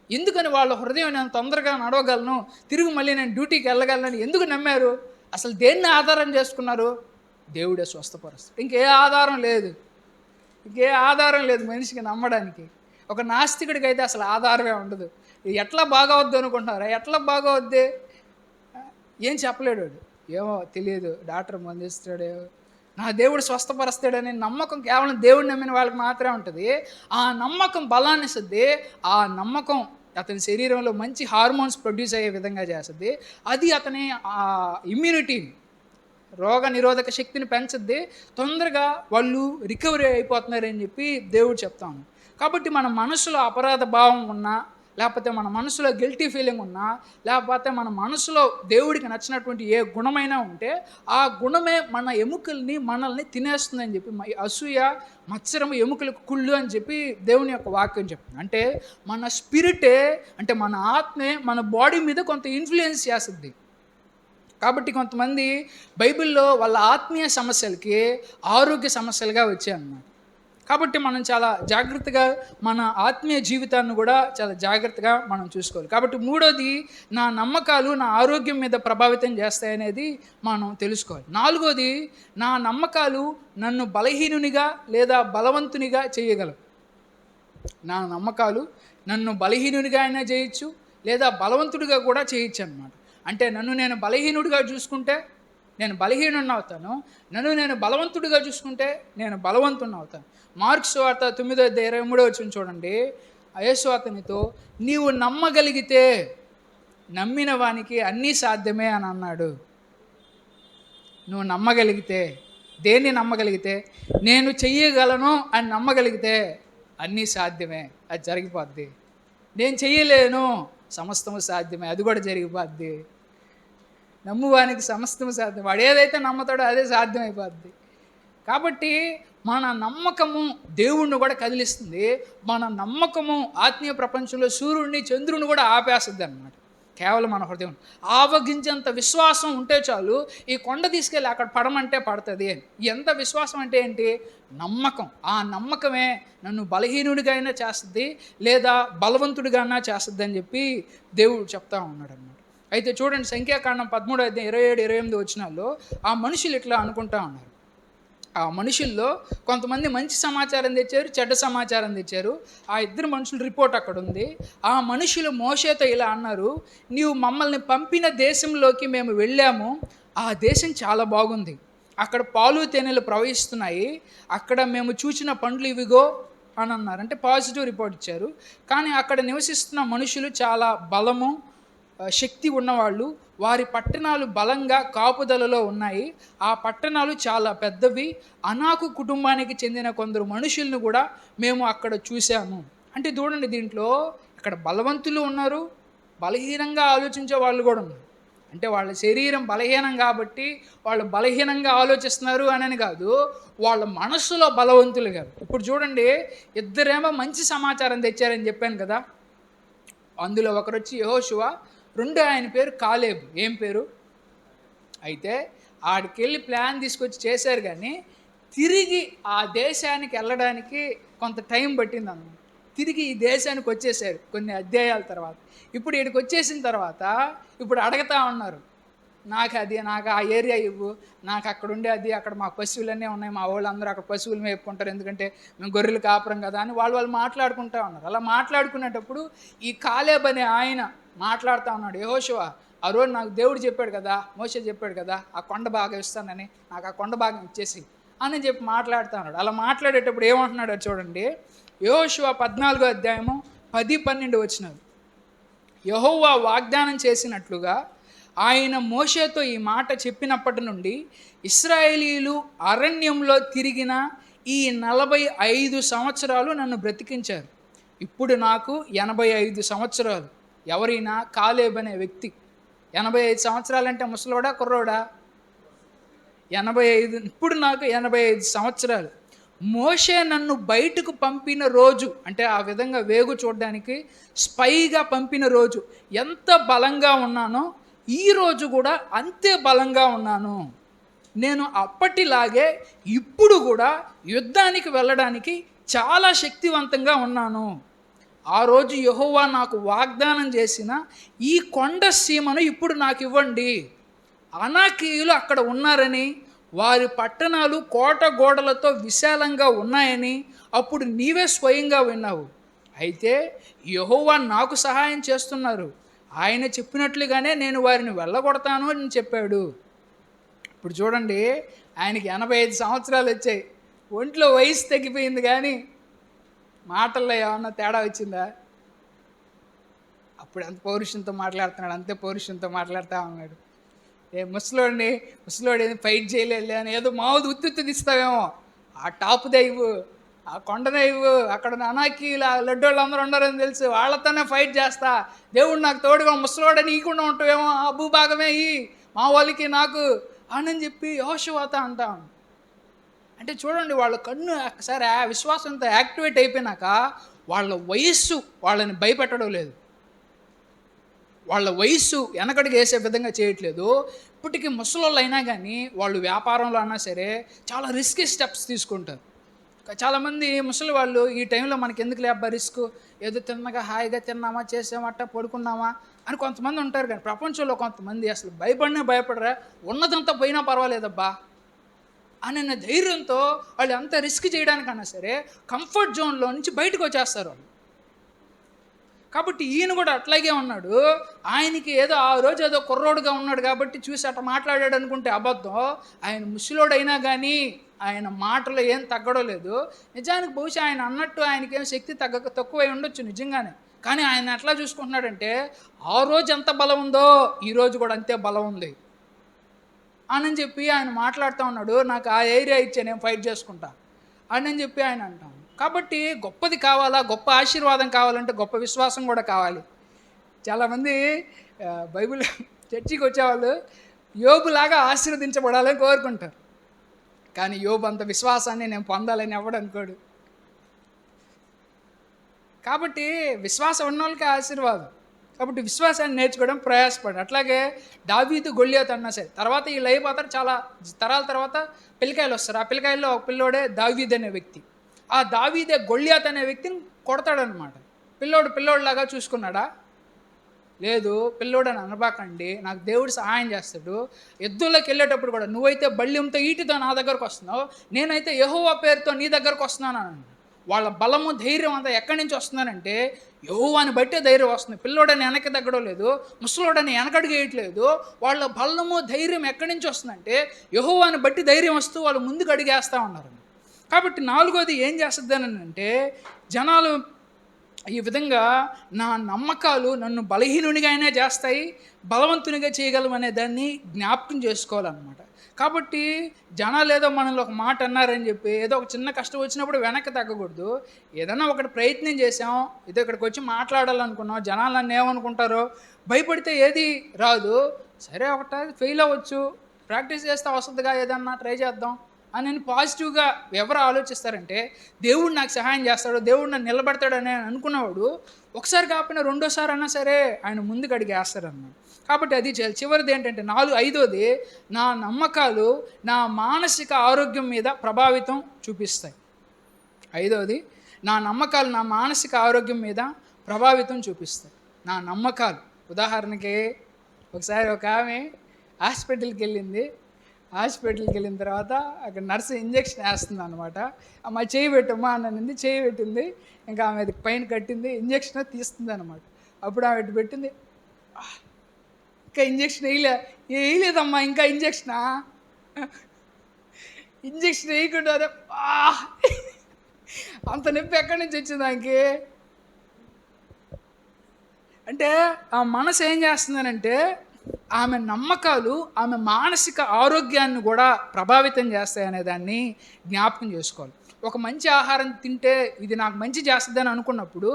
ఎందుకని వాళ్ళ హృదయం నేను తొందరగా నడవగలను, తిరిగి మళ్ళీ నేను డ్యూటీకి వెళ్ళగలను ఎందుకు నమ్మారు? అసలు దేన్ని ఆధారం చేసుకున్నారు? దేవుడే స్వస్థపరుస్తాడు. ఇంకే ఆధారం లేదు మనిషికి నమ్మడానికి. ఒక నాస్తికుడికి అయితే అసలు ఆధారమే ఉండదు. ఎట్లా బాగవద్దు అనుకుంటున్నారా? ఎట్లా బాగవద్దే ఏం చెప్పలేడు వాడు. ఏమో తెలియదు, డాక్టర్ మందిస్తాడు, నా దేవుడు స్వస్థపరుస్తాడనే నమ్మకం కేవలం దేవుడు నమ్మిన వాళ్ళకి మాత్రమే ఉంటుంది. ఆ నమ్మకం బలాన్ని ఇస్తుంది. ఆ నమ్మకం అతని శరీరంలో మంచి హార్మోన్స్ ప్రొడ్యూస్ అయ్యే విధంగా చేస్తుంది. అది అతని ఇమ్యూనిటీని, రోగ నిరోధక శక్తిని పెంచుద్ది. తొందరగా వాళ్ళు రికవరీ అయిపోతున్నారని చెప్పి దేవుడు చెప్తాము. కాబట్టి మన మనసులో అపరాధ భావం ఉన్నా, లేకపోతే మన మనసులో గిల్టీ ఫీలింగ్ ఉన్నా, లేకపోతే మన మనసులో దేవుడికి నచ్చినటువంటి ఏ గుణమైనా ఉంటే ఆ గుణమే మన ఎముకల్ని మనల్ని తినేస్తుందని చెప్పి, అసూయ మత్సరం ఎముకలకు కుళ్ళు అని చెప్పి దేవుని యొక్క వాక్యం చెప్తుంది. అంటే మన స్పిరిటే, అంటే మన ఆత్మే మన బాడీ మీద కొంత ఇన్ఫ్లుయెన్స్ చేస్తుంది. కాబట్టి కొంతమంది బైబిల్లో వాళ్ళ ఆత్మీయ సమస్యలకి ఆరోగ్య సమస్యలుగా వచ్చాయన్నమాట. కాబట్టి మనం చాలా జాగ్రత్తగా మన ఆత్మీయ జీవితాన్ని కూడా చాలా జాగ్రత్తగా మనం చూసుకోవాలి. కాబట్టి మూడోది, నా నమ్మకాలు నా ఆరోగ్యం మీద ప్రభావితం చేస్తాయనేది మనం తెలుసుకోవాలి. నాలుగోది, నా నమ్మకాలు నన్ను బలహీనునిగా లేదా బలవంతునిగా చేయగలవు. నా నమ్మకాలు నన్ను బలహీనునిగా అయినా చేయొచ్చు, లేదా బలవంతుడిగా కూడా చేయొచ్చు అన్నమాట. అంటే నన్ను నేను బలహీనుడిగా చూసుకుంటే నేను బలహీనుడిని అవుతాను, నన్ను నేను బలవంతుడిగా చూసుకుంటే నేను బలవంతుడిని అవుతాను. మార్కు సువార్త 9:23 చూడండి. యేసు అతనితో, నీవు నమ్మగలిగితే నమ్మిన వానికి అన్నీ సాధ్యమే అని అన్నాడు. నువ్వు నమ్మగలిగితే, దేన్ని నమ్మగలిగితే? నేను చెయ్యగలను అని నమ్మగలిగితే అన్నీ సాధ్యమే, అది జరిగిపోద్ది. నేను చెయ్యలేను, సమస్తము సాధ్యమే, అది కూడా జరిగిపోద్ది. నమ్మువానికి సమస్తము సాధ్యం, వాడు ఏదైతే నమ్ముతాడో అదే సాధ్యమైపోద్ది. కాబట్టి మన నమ్మకము దేవుణ్ణి కూడా కదిలిస్తుంది. మన నమ్మకము ఆత్మీయ ప్రపంచంలో సూర్యుడిని చంద్రుని కూడా ఆపేస్తుంది అన్నమాట. కేవలం మన హృదయం ఆవగించేంత విశ్వాసం ఉంటే చాలు, ఈ కొండ తీసుకెళ్ళి అక్కడ పడమంటే పడుతుంది అని. ఎంత విశ్వాసం అంటే ఏంటి? నమ్మకం. ఆ నమ్మకమే నన్ను బలహీనుడిగా అయినా చేస్తుంది, లేదా బలవంతుడిగా అయినా చేస్తుంది అని చెప్పి దేవుడు చెప్తా ఉన్నాడు అన్నమాట. అయితే చూడండి, సంఖ్యాకాండం 13:27-28 వచనాల్లో ఆ మనుషులు ఇట్లా అనుకుంటా ఉన్నారు. ఆ మనుషుల్లో కొంతమంది మంచి సమాచారం తెచ్చారు, చెడ్డ సమాచారం తెచ్చారు. ఆ ఇద్దరు మనుషుల రిపోర్ట్ అక్కడ ఉంది. ఆ మనుషులు మోషేతో ఇలా అన్నారు, నీవు మమ్మల్ని పంపిన దేశంలోకి మేము వెళ్ళాము, ఆ దేశం చాలా బాగుంది, అక్కడ పాలు తేనెలు ప్రవహిస్తున్నాయి, అక్కడ మేము చూసిన పండ్లు ఇవిగో అని అన్నారు. అంటే పాజిటివ్ రిపోర్ట్ ఇచ్చారు. కానీ అక్కడ నివసిస్తున్న మనుషులు చాలా బలము శక్తి ఉన్నవాళ్ళు, వారి పట్టణాలు బలంగా కాపుదలలో ఉన్నాయి, ఆ పట్టణాలు చాలా పెద్దవి, అనాకు కుటుంబానికి చెందిన కొందరు మనుషులను కూడా మేము అక్కడ చూసాము. అంటే చూడండి, దీంట్లో ఇక్కడ బలవంతులు ఉన్నారు, బలహీనంగా ఆలోచించే వాళ్ళు కూడా ఉన్నారు. అంటే వాళ్ళ శరీరం బలహీనం కాబట్టి వాళ్ళు బలహీనంగా ఆలోచిస్తున్నారు అని కాదు, వాళ్ళ మనస్సులో బలవంతులు కాదు. ఇప్పుడు చూడండి, ఇద్దరేమో మంచి సమాచారం తెచ్చారని చెప్పాను కదా. అందులో ఒకరు వచ్చి యెహోషువ, రెండో ఆయన పేరు కాలేబు. ఏం పేరు? అయితే ఆడికెళ్ళి ప్లాన్ తీసుకొచ్చి చేశారు కానీ తిరిగి ఆ దేశానికి వెళ్ళడానికి కొంత టైం పట్టిందన్నమాట. తిరిగి ఈ దేశానికి వచ్చేసారు కొన్ని అధ్యాయాల తర్వాత. ఇప్పుడు ఈడికి వచ్చేసిన తర్వాత ఇప్పుడు అడుగుతా ఉన్నారు, నాకు ఆ ఏరియా ఇవ్వు, నాకు అక్కడ ఉండే అది, అక్కడ మా పశువులన్నీ ఉన్నాయి, మా వాళ్ళందరూ అక్కడ పశువులు మేపుకుంటారు, ఎందుకంటే మేము గొర్రెలు కాపురం కదా అని వాళ్ళు మాట్లాడుకుంటూ ఉన్నారు. అలా మాట్లాడుకునేటప్పుడు ఈ కాలేబ్ అనే ఆయన మాట్లాడుతూ ఉన్నాడు, యెహోషువ ఆ రోజు నాకు దేవుడు చెప్పాడు కదా, మోషే చెప్పాడు కదా, ఆ కొండ భాగం ఇస్తానని, నాకు ఆ కొండ భాగం ఇచ్చేసి అని చెప్పి మాట్లాడుతూ ఉన్నాడు. అలా మాట్లాడేటప్పుడు ఏమంటున్నాడో చూడండి, యెహోషువ 14వ అధ్యాయము 10-12 వచనాలు. యెహోవా వాగ్దానం చేసినట్లుగా ఆయన మోషేతో ఈ మాట చెప్పినప్పటి నుండి ఇశ్రాయేలీయులు అరణ్యంలో తిరిగిన ఈ 45 సంవత్సరాలు నన్ను బ్రతికించారు. ఇప్పుడు నాకు 85 సంవత్సరాలు. ఎవరైనా కాలేబ్ అనే వ్యక్తి 85 సంవత్సరాలంటే ముసలోడా కుర్రోడా? 85. ఇప్పుడు నాకు 85 సంవత్సరాలు. మోషే నన్ను బయటకు పంపిన రోజు, అంటే ఆ విధంగా వేగు చూడడానికి స్పైగా పంపిన రోజు ఎంత బలంగా ఉన్నానో ఈరోజు కూడా అంతే బలంగా ఉన్నాను. నేను అప్పటిలాగే ఇప్పుడు కూడా యుద్ధానికి వెళ్ళడానికి చాలా శక్తివంతంగా ఉన్నాను. ఆ రోజు యెహోవా నాకు వాగ్దానం చేసిన ఈ కొండ సీమను ఇప్పుడు నాకు ఇవ్వండి. అనాకీయులు అక్కడ ఉన్నారని, వారి పట్టణాలు కోట గోడలతో విశాలంగా ఉన్నాయని అప్పుడు నీవే స్వయంగా విన్నావు. అయితే యెహోవా నాకు సహాయం చేస్తున్నారు, ఆయన చెప్పినట్లుగానే నేను వారిని వెళ్ళగొడతాను అని చెప్పాడు. ఇప్పుడు చూడండి, ఆయనకి 85 సంవత్సరాలు వచ్చాయి, ఒంట్లో వయసు తగ్గిపోయింది, కానీ మాటల్లో ఏమన్నా తేడా వచ్చిందా? అప్పుడు అంత పౌరుషంతో మాట్లాడుతున్నాడు, అంతే పౌరుషంతో మాట్లాడుతూ ఉన్నాడు. ముసలోడు ఏది ఫైట్ చేయలేదు అని ఏదో మామూలు ఉత్తుత్తి తీస్తావేమో, ఆ టాప్దే ఇవ్వు, ఆ కొండనే ఇవ్వు, అక్కడ అనాకీల లడ్డోళ్ళు అందరూ ఉన్నారని తెలుసు, వాళ్ళతోనే ఫైట్ చేస్తా, దేవుడు నాకు తోడుగా, ముసలోడని ఇవ్వకుండా ఉంటావేమో, ఆ భూభాగమే ఇయ్యి మా వాళ్ళకి నాకు అని చెప్పి యెహోషువతో అంటాం. అంటే చూడండి, వాళ్ళ కన్ను ఒకసారి విశ్వాసంతో యాక్టివేట్ అయిపోయినాక వాళ్ళ వయస్సు వాళ్ళని భయపెట్టడం లేదు, వాళ్ళ వయస్సు వెనకడికి వేసే విధంగా చేయట్లేదు. ఇప్పటికీ ముసలోళ్ళు అయినా కానీ వాళ్ళు వ్యాపారంలో అయినా సరే చాలా రిస్కీ స్టెప్స్ తీసుకుంటారు. చాలామంది ముసలి వాళ్ళు ఈ టైంలో మనకి ఎందుకు లేబ్బా రిస్క్, ఏదో తిన్నగా హాయిగా తిన్నామా, చేసామట, పడుకున్నామా అని కొంతమంది ఉంటారు. కానీ ప్రపంచంలో కొంతమంది అసలు భయపడరా, ఉన్నదంతా పోయినా పర్వాలేదబ్బా అనే ధైర్యంతో వాళ్ళు ఎంత రిస్క్ చేయడానికన్నా సరే కంఫర్ట్ జోన్లో నుంచి బయటకు వచ్చేస్తారు వాళ్ళు. కాబట్టి ఈయన కూడా అట్లాగే ఉన్నాడు. ఆయనకి ఏదో ఆ రోజు ఏదో కుర్రోడుగా ఉన్నాడు కాబట్టి చూసి అట్లా మాట్లాడాడు అనుకుంటే అబద్ధం. ఆయన ముసలోడైనా కానీ ఆయన మాటలో ఏం తగ్గడం లేదు. నిజానికి బహుశా ఆయన అన్నట్టు ఆయనకేం శక్తి తక్కువై ఉండొచ్చు నిజంగానే. కానీ ఆయన ఎట్లా చూసుకుంటున్నాడంటే, ఆ రోజు ఎంత బలం ఉందో ఈరోజు కూడా అంతే బలం ఉంది అని చెప్పి ఆయన మాట్లాడుతూ ఉన్నాడు. నాకు ఆ ఏరియా ఇచ్చే, నేను ఫైట్ చేసుకుంటా అని చెప్పి ఆయన అంటాం. కాబట్టి గొప్పది కావాలా, గొప్ప ఆశీర్వాదం కావాలంటే గొప్ప విశ్వాసం కూడా కావాలి. చాలామంది బైబిల్ చర్చికి వచ్చేవాళ్ళు యోబులాగా ఆశీర్వదించబడాలని కోరుకుంటారు. కానీ యోబు అంత విశ్వాసాన్ని నేను పొందాలని ఎవడు అనుకోడు. కాబట్టి విశ్వాసం ఉన్న వాళ్ళకి ఆశీర్వాదం. కాబట్టి విశ్వాసాన్ని నేర్చుకోవడం ప్రయాసపడు. అట్లాగే దావీదు గొల్లియాతు అన్నా సరే, తర్వాత ఈ లైఫ్ అతను చాలా తరాల తర్వాత పిల్లకాయలు వస్తారు. ఆ పిల్లకాయల్లో ఒక పిల్లోడే దావీదు అనే వ్యక్తి. ఆ దావీదే గొల్లియాతు అనే వ్యక్తిని కొడతాడనమాట. పిల్లోడులాగా చూసుకున్నాడా? లేదు. పిల్లోడని అనబాకండి, నాకు దేవుడు సహాయం చేస్తాడు. యుద్ధంలోకి వెళ్ళేటప్పుడు కూడా నువ్వైతే బల్యంతో ఈటితో నా దగ్గరకు వస్తున్నావు, నేనైతే యెహోవా పేరుతో నీ దగ్గరకు వస్తున్నాను అన్నాడు. వాళ్ళ బలము ధైర్యం అంతా ఎక్కడి నుంచి వస్తున్నానంటే యెహోవాని బట్టే ధైర్యం వస్తుంది. పిల్లోడని వెనక్కి తగ్గడం లేదు, ముసలోడని వెనకడుగు వేయట్లేదు. వాళ్ళ బలము ధైర్యం ఎక్కడి నుంచి వస్తుందంటే యెహోవాని బట్టి ధైర్యం వస్తూ వాళ్ళు ముందుకు అడిగేస్తూ ఉన్నారు. కాబట్టి నాలుగోది ఏం చేస్తుంది అని అంటే, జనాలు ఈ విధంగా నా నమ్మకాలు నన్ను బలహీనునిగానే చేస్తాయి, బలవంతునిగా చేయగలమనే దాన్ని జ్ఞాపకం చేసుకోవాలన్నమాట. కాబట్టి జనాలు ఏదో మనల్ని ఒక మాట అన్నారని చెప్పి ఏదో ఒక చిన్న కష్టం వచ్చినప్పుడు వెనక్కి తగ్గకూడదు. ఏదైనా ఒకటి ప్రయత్నం చేసాం, ఏదో ఇక్కడికి వచ్చి మాట్లాడాలనుకున్నాం, జనాలు నన్ను ఏమనుకుంటారో భయపడితే ఏది రాదు. సరే, ఒకటి ఫెయిల్ అవ్వచ్చు, ప్రాక్టీస్ చేస్తే వస్తుందిగా, ఏదన్నా ట్రై చేద్దాం అని నేను పాజిటివ్గా ఎవరు ఆలోచిస్తారంటే, దేవుడు నాకు సహాయం చేస్తాడు, దేవుడు నన్ను నిలబెడతాడని అనుకున్నవాడు ఒకసారి కాకపోయినా రెండోసారి అన్నా సరే ఆయన ముందుకు అడిగేస్తాడన్నమాట. కాబట్టి అది చివరిది ఏంటంటే ఐదోది, నా నమ్మకాలు నా మానసిక ఆరోగ్యం మీద ప్రభావితం చూపిస్తాయి. ఐదోది, నా నమ్మకాలు నా మానసిక ఆరోగ్యం మీద ప్రభావితం చూపిస్తాయి. నా నమ్మకాలు, ఉదాహరణకి ఒకసారి ఒక ఆమె హాస్పిటల్కి వెళ్ళిన తర్వాత అక్కడ నర్సు ఇంజెక్షన్ వేస్తుంది అనమాట. అమ్మ చేయి పెట్టమ్మా అన్నది, చేయి పెట్టింది. ఇంకా ఆమె అది పైన కట్టింది, ఇంజెక్షన్ తీస్తుంది అనమాట. అప్పుడు ఆమె ఇటు పెట్టింది, ఇంకా ఇంజెక్షన్ వేయలేదమ్మా, ఇంకా ఇంజెక్షన్ వేయకుండా అంత నొప్పి ఎక్కడి నుంచి వచ్చింది దానికి? అంటే ఆ మనసు ఏం చేస్తుందనంటే, ఆమె నమ్మకాలు ఆమె మానసిక ఆరోగ్యాన్ని కూడా ప్రభావితం చేస్తాయనే దాన్ని జ్ఞాపకం చేసుకోవాలి. ఒక మంచి ఆహారం తింటే ఇది నాకు మంచి చేస్తుందని అనుకున్నప్పుడు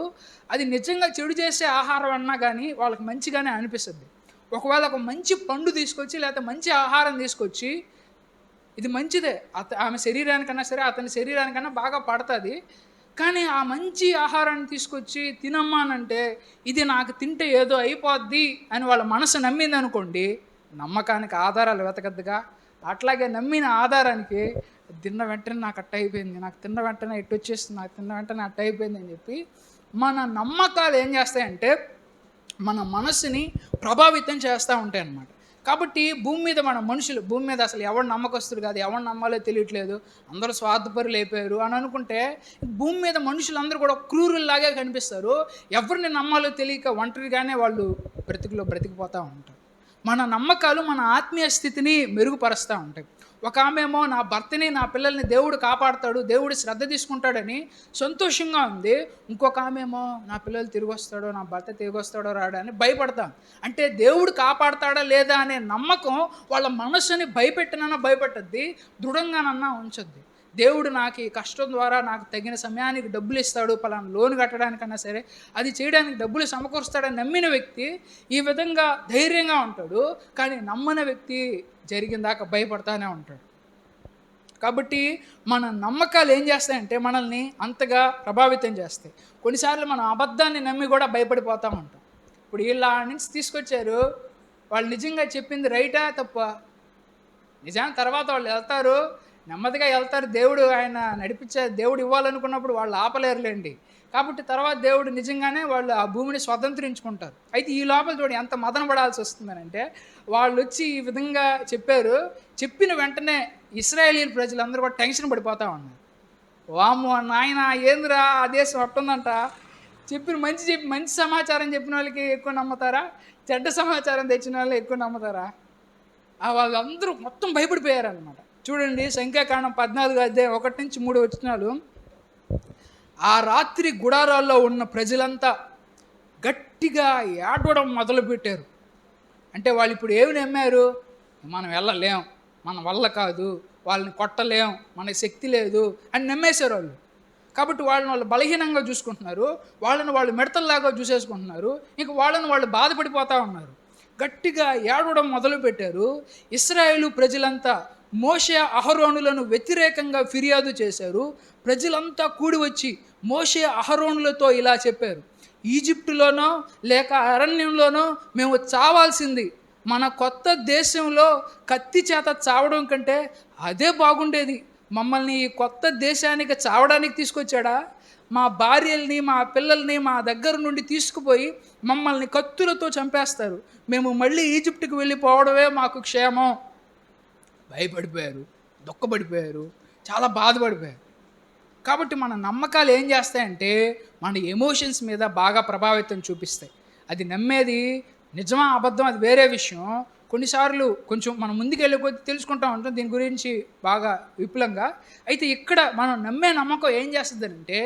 అది నిజంగా చెడు చేసే ఆహారం అన్నా కానీ వాళ్ళకి మంచిగానే అనిపిస్తుంది. ఒకవేళ ఒక మంచి పండు తీసుకొచ్చి లేకపోతే మంచి ఆహారం తీసుకొచ్చి ఇది మంచిదే, ఆమె శరీరానికన్నా సరే అతని శరీరానికన్నా బాగా పడుతుంది, కానీ ఆ మంచి ఆహారాన్ని తీసుకొచ్చి తినమ్మానంటే ఇది నాకు తింటే ఏదో అయిపోద్ది అని వాళ్ళ మనసు నమ్మింది అనుకోండి, నమ్మకానికి ఆధారాలు వెతకద్దుగా. అట్లాగే నమ్మిన ఆధారానికి తిన్న వెంటనే నాకు అట్ట అయిపోయింది, నాకు తిన్న వెంటనే ఎట్టు వచ్చేస్తుంది, నాకు తిన్న వెంటనే అట్ట అయిపోయింది అని చెప్పి మన నమ్మకాలు ఏం చేస్తాయంటే మన మనసుని ప్రభావితం చేస్తూ ఉంటాయి అన్నమాట. కాబట్టి భూమి మీద మన మనుషులు, భూమి మీద అసలు ఎవరు నమ్మకస్తుడు కాదు, ఎవరు నమ్మాలో తెలియట్లేదు, అందరూ స్వార్థపరులు అయిపోయారు అని అనుకుంటే భూమి మీద మనుషులందరూ కూడా క్రూరుల్లాగే కనిపిస్తారు. ఎవరిని నమ్మాలో తెలియక ఒంటరిగానే వాళ్ళు బ్రతికిపోతూ ఉంటారు. మన నమ్మకాలు మన ఆత్మీయ స్థితిని మెరుగుపరుస్తూ ఉంటాయి. ఒక ఆమెమో నా భర్తని నా పిల్లల్ని దేవుడు కాపాడుతాడు, దేవుడు శ్రద్ధ తీసుకుంటాడని సంతోషంగా ఉంది. ఇంకొక ఆమెమో నా పిల్లలు తిరిగి వస్తాడో, నా భర్త తిరిగి వస్తాడో రాడా అని భయపడతాం. అంటే దేవుడు కాపాడుతాడా లేదా అనే నమ్మకం వాళ్ళ మనసుని భయపెట్టద్ది, దృఢంగానన్నా ఉంచొద్ది. దేవుడు నాకు ఈ కష్టం ద్వారా నాకు తగిన సమయానికి డబ్బులు ఇస్తాడు, పలానా లోన్ కట్టడానికన్నా సరే అది చేయడానికి డబ్బులు సమకూరుస్తాడని నమ్మిన వ్యక్తి ఈ విధంగా ధైర్యంగా ఉంటాడు. కానీ నమ్మని వ్యక్తి జరిగిన దాకా భయపడతానే ఉంటాడు. కాబట్టి మన నమ్మకాలు ఏం చేస్తాయంటే మనల్ని అంతగా ప్రభావితం చేస్తాయి. కొన్నిసార్లు మనం అబద్ధాన్ని నమ్మి కూడా భయపడిపోతూ ఉంటాం. ఇప్పుడు వీళ్ళ నుంచి తీసుకొచ్చారు, వాళ్ళు నిజంగా చెప్పింది రైటా తప్ప? నిజానికి తర్వాత వాళ్ళు వెళ్తారు, నెమ్మదిగా వెళ్తారు, దేవుడు ఆయన దేవుడు ఇవ్వాలనుకున్నప్పుడు వాళ్ళు ఆపలేరులేండి. కాబట్టి తర్వాత దేవుడు నిజంగానే వాళ్ళు ఆ భూమిని స్వతంత్రించుకుంటారు. అయితే ఈ లోపల చూడు ఎంత మదన పడాల్సి వస్తుందనంటే, వాళ్ళు వచ్చి ఈ విధంగా చెప్పారు, చెప్పిన వెంటనే ఇశ్రాయేలీయుల ప్రజలందరూ కూడా టెన్షన్ పడిపోతూ ఉన్నారు. వామ్మో నాయన ఏందిరా ఆ దేశం అట్టుందంట, మంచి సమాచారం చెప్పిన వాళ్ళకి ఎక్కువ నమ్ముతారా, చెడ్డ సమాచారం తెచ్చిన వాళ్ళు ఎక్కువ నమ్ముతారా? వాళ్ళందరూ మొత్తం భయపడిపోయారనమాట. చూడండి సంఖ్యాకాండం 14:1-3 వచనాలు. ఆ రాత్రి గుడారాల్లో ఉన్న ప్రజలంతా గట్టిగా ఏడవడం మొదలుపెట్టారు. అంటే వాళ్ళు ఇప్పుడు ఏమి నమ్మారు? మనం వెళ్ళలేం, మన వల్ల కాదు, వాళ్ళని కొట్టలేం, మనకి శక్తి లేదు అని నమ్మేశారు వాళ్ళు. కాబట్టి వాళ్ళు బలహీనంగా చూసుకుంటున్నారు, వాళ్ళు మిడతల్లాగా చూసేసుకుంటున్నారు, ఇంక వాళ్ళు బాధపడిపోతూ ఉన్నారు. గట్టిగా ఏడవడం మొదలుపెట్టారు. ఇశ్రాయేలు ప్రజలంతా మోషే అహరోనులను వ్యతిరేకంగా ఫిర్యాదు చేశారు. ప్రజలంతా కూడి వచ్చి మోషే అహరోనులతో ఇలా చెప్పారు, ఈజిప్టులోనో లేక అరణ్యంలోనో మేము చావాల్సింది, మన కొత్త దేశంలో కత్తి చేత చావడం కంటే అదే బాగుండేది. మమ్మల్ని ఈ కొత్త దేశానికి చావడానికి తీసుకొచ్చాడా? మా భార్యల్ని మా పిల్లల్ని మా దగ్గర నుండి తీసుకుపోయి మమ్మల్ని కత్తులతో చంపేస్తారు, మేము మళ్ళీ ఈజిప్టుకి వెళ్ళిపోవడమే మాకు క్షేమం. భయపడిపోయారు, దుఃఖపడిపోయారు, చాలా బాధపడిపోయారు. కాబట్టి మన నమ్మకాలు ఏం చేస్తాయంటే మన ఎమోషన్స్ మీద బాగా ప్రభావితం చూపిస్తాయి. అది నమ్మేది నిజమా అబద్ధం అది వేరే విషయం. కొన్నిసార్లు కొంచెం మనం ముందుకెళ్ళే కొద్దీ తెలుసుకుంటూ ఉంటాం దీని గురించి బాగా విపులంగా. అయితే ఇక్కడ మనం నమ్మే నమ్మకం ఏం చేస్తుందంటే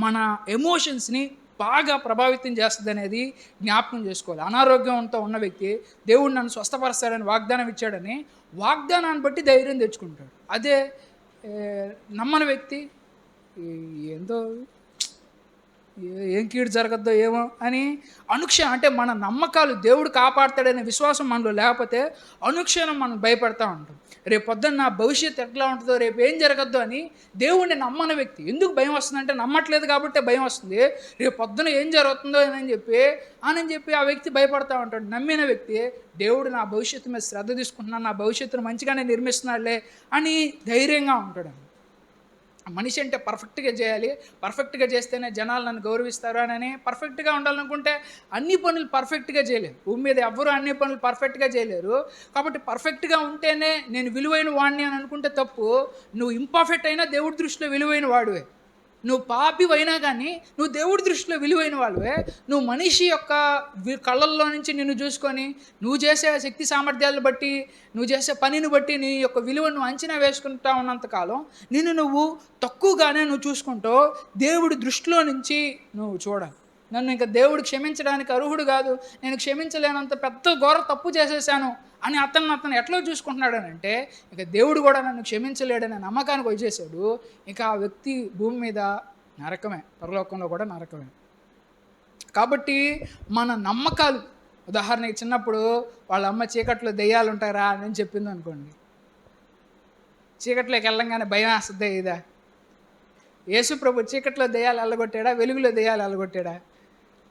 మన ఎమోషన్స్ని బాగా ప్రభావితం చేస్తుంది అనేది జ్ఞాపకం చేసుకోవాలి. అనారోగ్యంతో ఉన్న వ్యక్తి దేవుడు నన్ను స్వస్థపరుస్తాడని వాగ్దానం ఇచ్చాడని వాగ్దానాన్ని బట్టి ధైర్యం తెచ్చుకుంటాడు. అదే నమ్మని వ్యక్తి ఏందో ఏం కీడు జరగద్దో ఏమో అని అనుక్షణం, అంటే మన నమ్మకాలు దేవుడు కాపాడతాడనే విశ్వాసం మనలో లేకపోతే అనుక్షణం మనం భయపడతా ఉంటాం. రేపు పొద్దున్న నా భవిష్యత్తు ఎట్లా ఉంటుందో, రేపు ఏం జరగద్దో అని దేవుడిని నమ్మని వ్యక్తి ఎందుకు భయం వస్తుందంటే నమ్మట్లేదు కాబట్టి భయం వస్తుంది. రేపు పొద్దున ఏం జరుగుతుందో అని చెప్పి ఆ వ్యక్తి భయపడతా ఉంటాడు. నమ్మిన వ్యక్తి దేవుడు నా భవిష్యత్తు మీద శ్రద్ధ తీసుకుంటున్నాను, నా భవిష్యత్తును మంచిగానే నిర్మిస్తున్నాడులే అని ధైర్యంగా ఉంటాడు. మనిషి అంటే పర్ఫెక్ట్గా చేయాలి, పర్ఫెక్ట్గా చేస్తేనే జనాలు నన్ను గౌరవిస్తారు అని పర్ఫెక్ట్గా ఉండాలనుకుంటే అన్ని పనులు పర్ఫెక్ట్గా చేయలేరు. భూమి మీద ఎవ్వరూ అన్ని పనులు పర్ఫెక్ట్గా చేయలేరు. కాబట్టి పర్ఫెక్ట్గా ఉంటేనే నేను విలువైన వాడిని అని అనుకుంటే తప్పు. నువ్వు ఇంపర్ఫెక్ట్ అయినా దేవుడి దృష్టిలో విలువైన వాడివే. నువ్వు పాపివైనా కానీ నువ్వు దేవుడి దృష్టిలో విలువైన వాళ్ళవే. నువ్వు మనిషి యొక్క కళ్ళల్లో నుంచి నిన్ను చూసుకొని నువ్వు చేసే శక్తి సామర్థ్యాలను బట్టి, నువ్వు చేసే పనిని బట్టి నీ యొక్క విలువను అంచనా వేసుకుంటా ఉన్నంతకాలం నిన్ను నువ్వు తక్కువగానే నువ్వు చూసుకుంటూ దేవుడి దృష్టిలో నుంచి నువ్వు చూడాలి. నన్ను ఇంకా దేవుడు క్షమించడానికి అర్హుడు కాదు, నేను క్షమించలేనంత పెద్ద ఘోర తప్పు చేసేసాను అని అతను ఎట్లా చూసుకుంటున్నాడు అని అంటే, ఇక దేవుడు కూడా నన్ను క్షమించలేడనే నమ్మకానికి వచ్చేసాడు. ఇక ఆ వ్యక్తి భూమి మీద నరకమే, పరలోకంలో కూడా నరకమే. కాబట్టి మన నమ్మకాలు, ఉదాహరణకి చిన్నప్పుడు వాళ్ళ అమ్మ చీకట్లో దెయ్యాలు ఉంటారా అని చెప్పింది అనుకోండి, చీకట్లోకి వెళ్ళంగానే భయం వేస్తుందే ఇదా? యేసు ప్రభు చీకట్లో దెయ్యాలు వెళ్ళగొట్టాడా, వెలుగులో దెయ్యాలు వెళ్ళగొట్టాడా?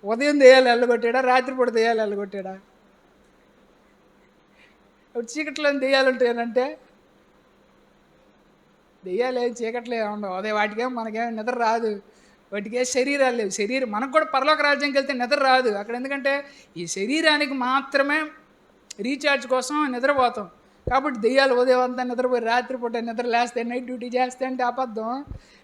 ఉదయం దెయ్యాలు వెళ్ళగొట్టాడా, రాత్రిపూట దెయ్యాలు వెళ్ళగొట్టాడా? ఇప్పుడు చీకట్లో దెయ్యాలు ఉంటాయనంటే దెయ్యాలు ఏం చీకట్లో ఉండవు. అదే వాటికేం మనకేం నిద్ర రాదు, వాటికే శరీరాలు లేవు. శరీరం మనకు కూడా పరలోక రాజ్యంకి వెళ్తే నిద్ర రాదు అక్కడ, ఎందుకంటే ఈ శరీరానికి మాత్రమే రీఛార్జ్ కోసం నిద్రపోతాం. కాబట్టి దెయ్యాలు ఉదయం అంతా నిద్రపోయి రాత్రిపూట నిద్ర లేస్తే నైట్ డ్యూటీ చేస్తే అంటే అబద్ధం.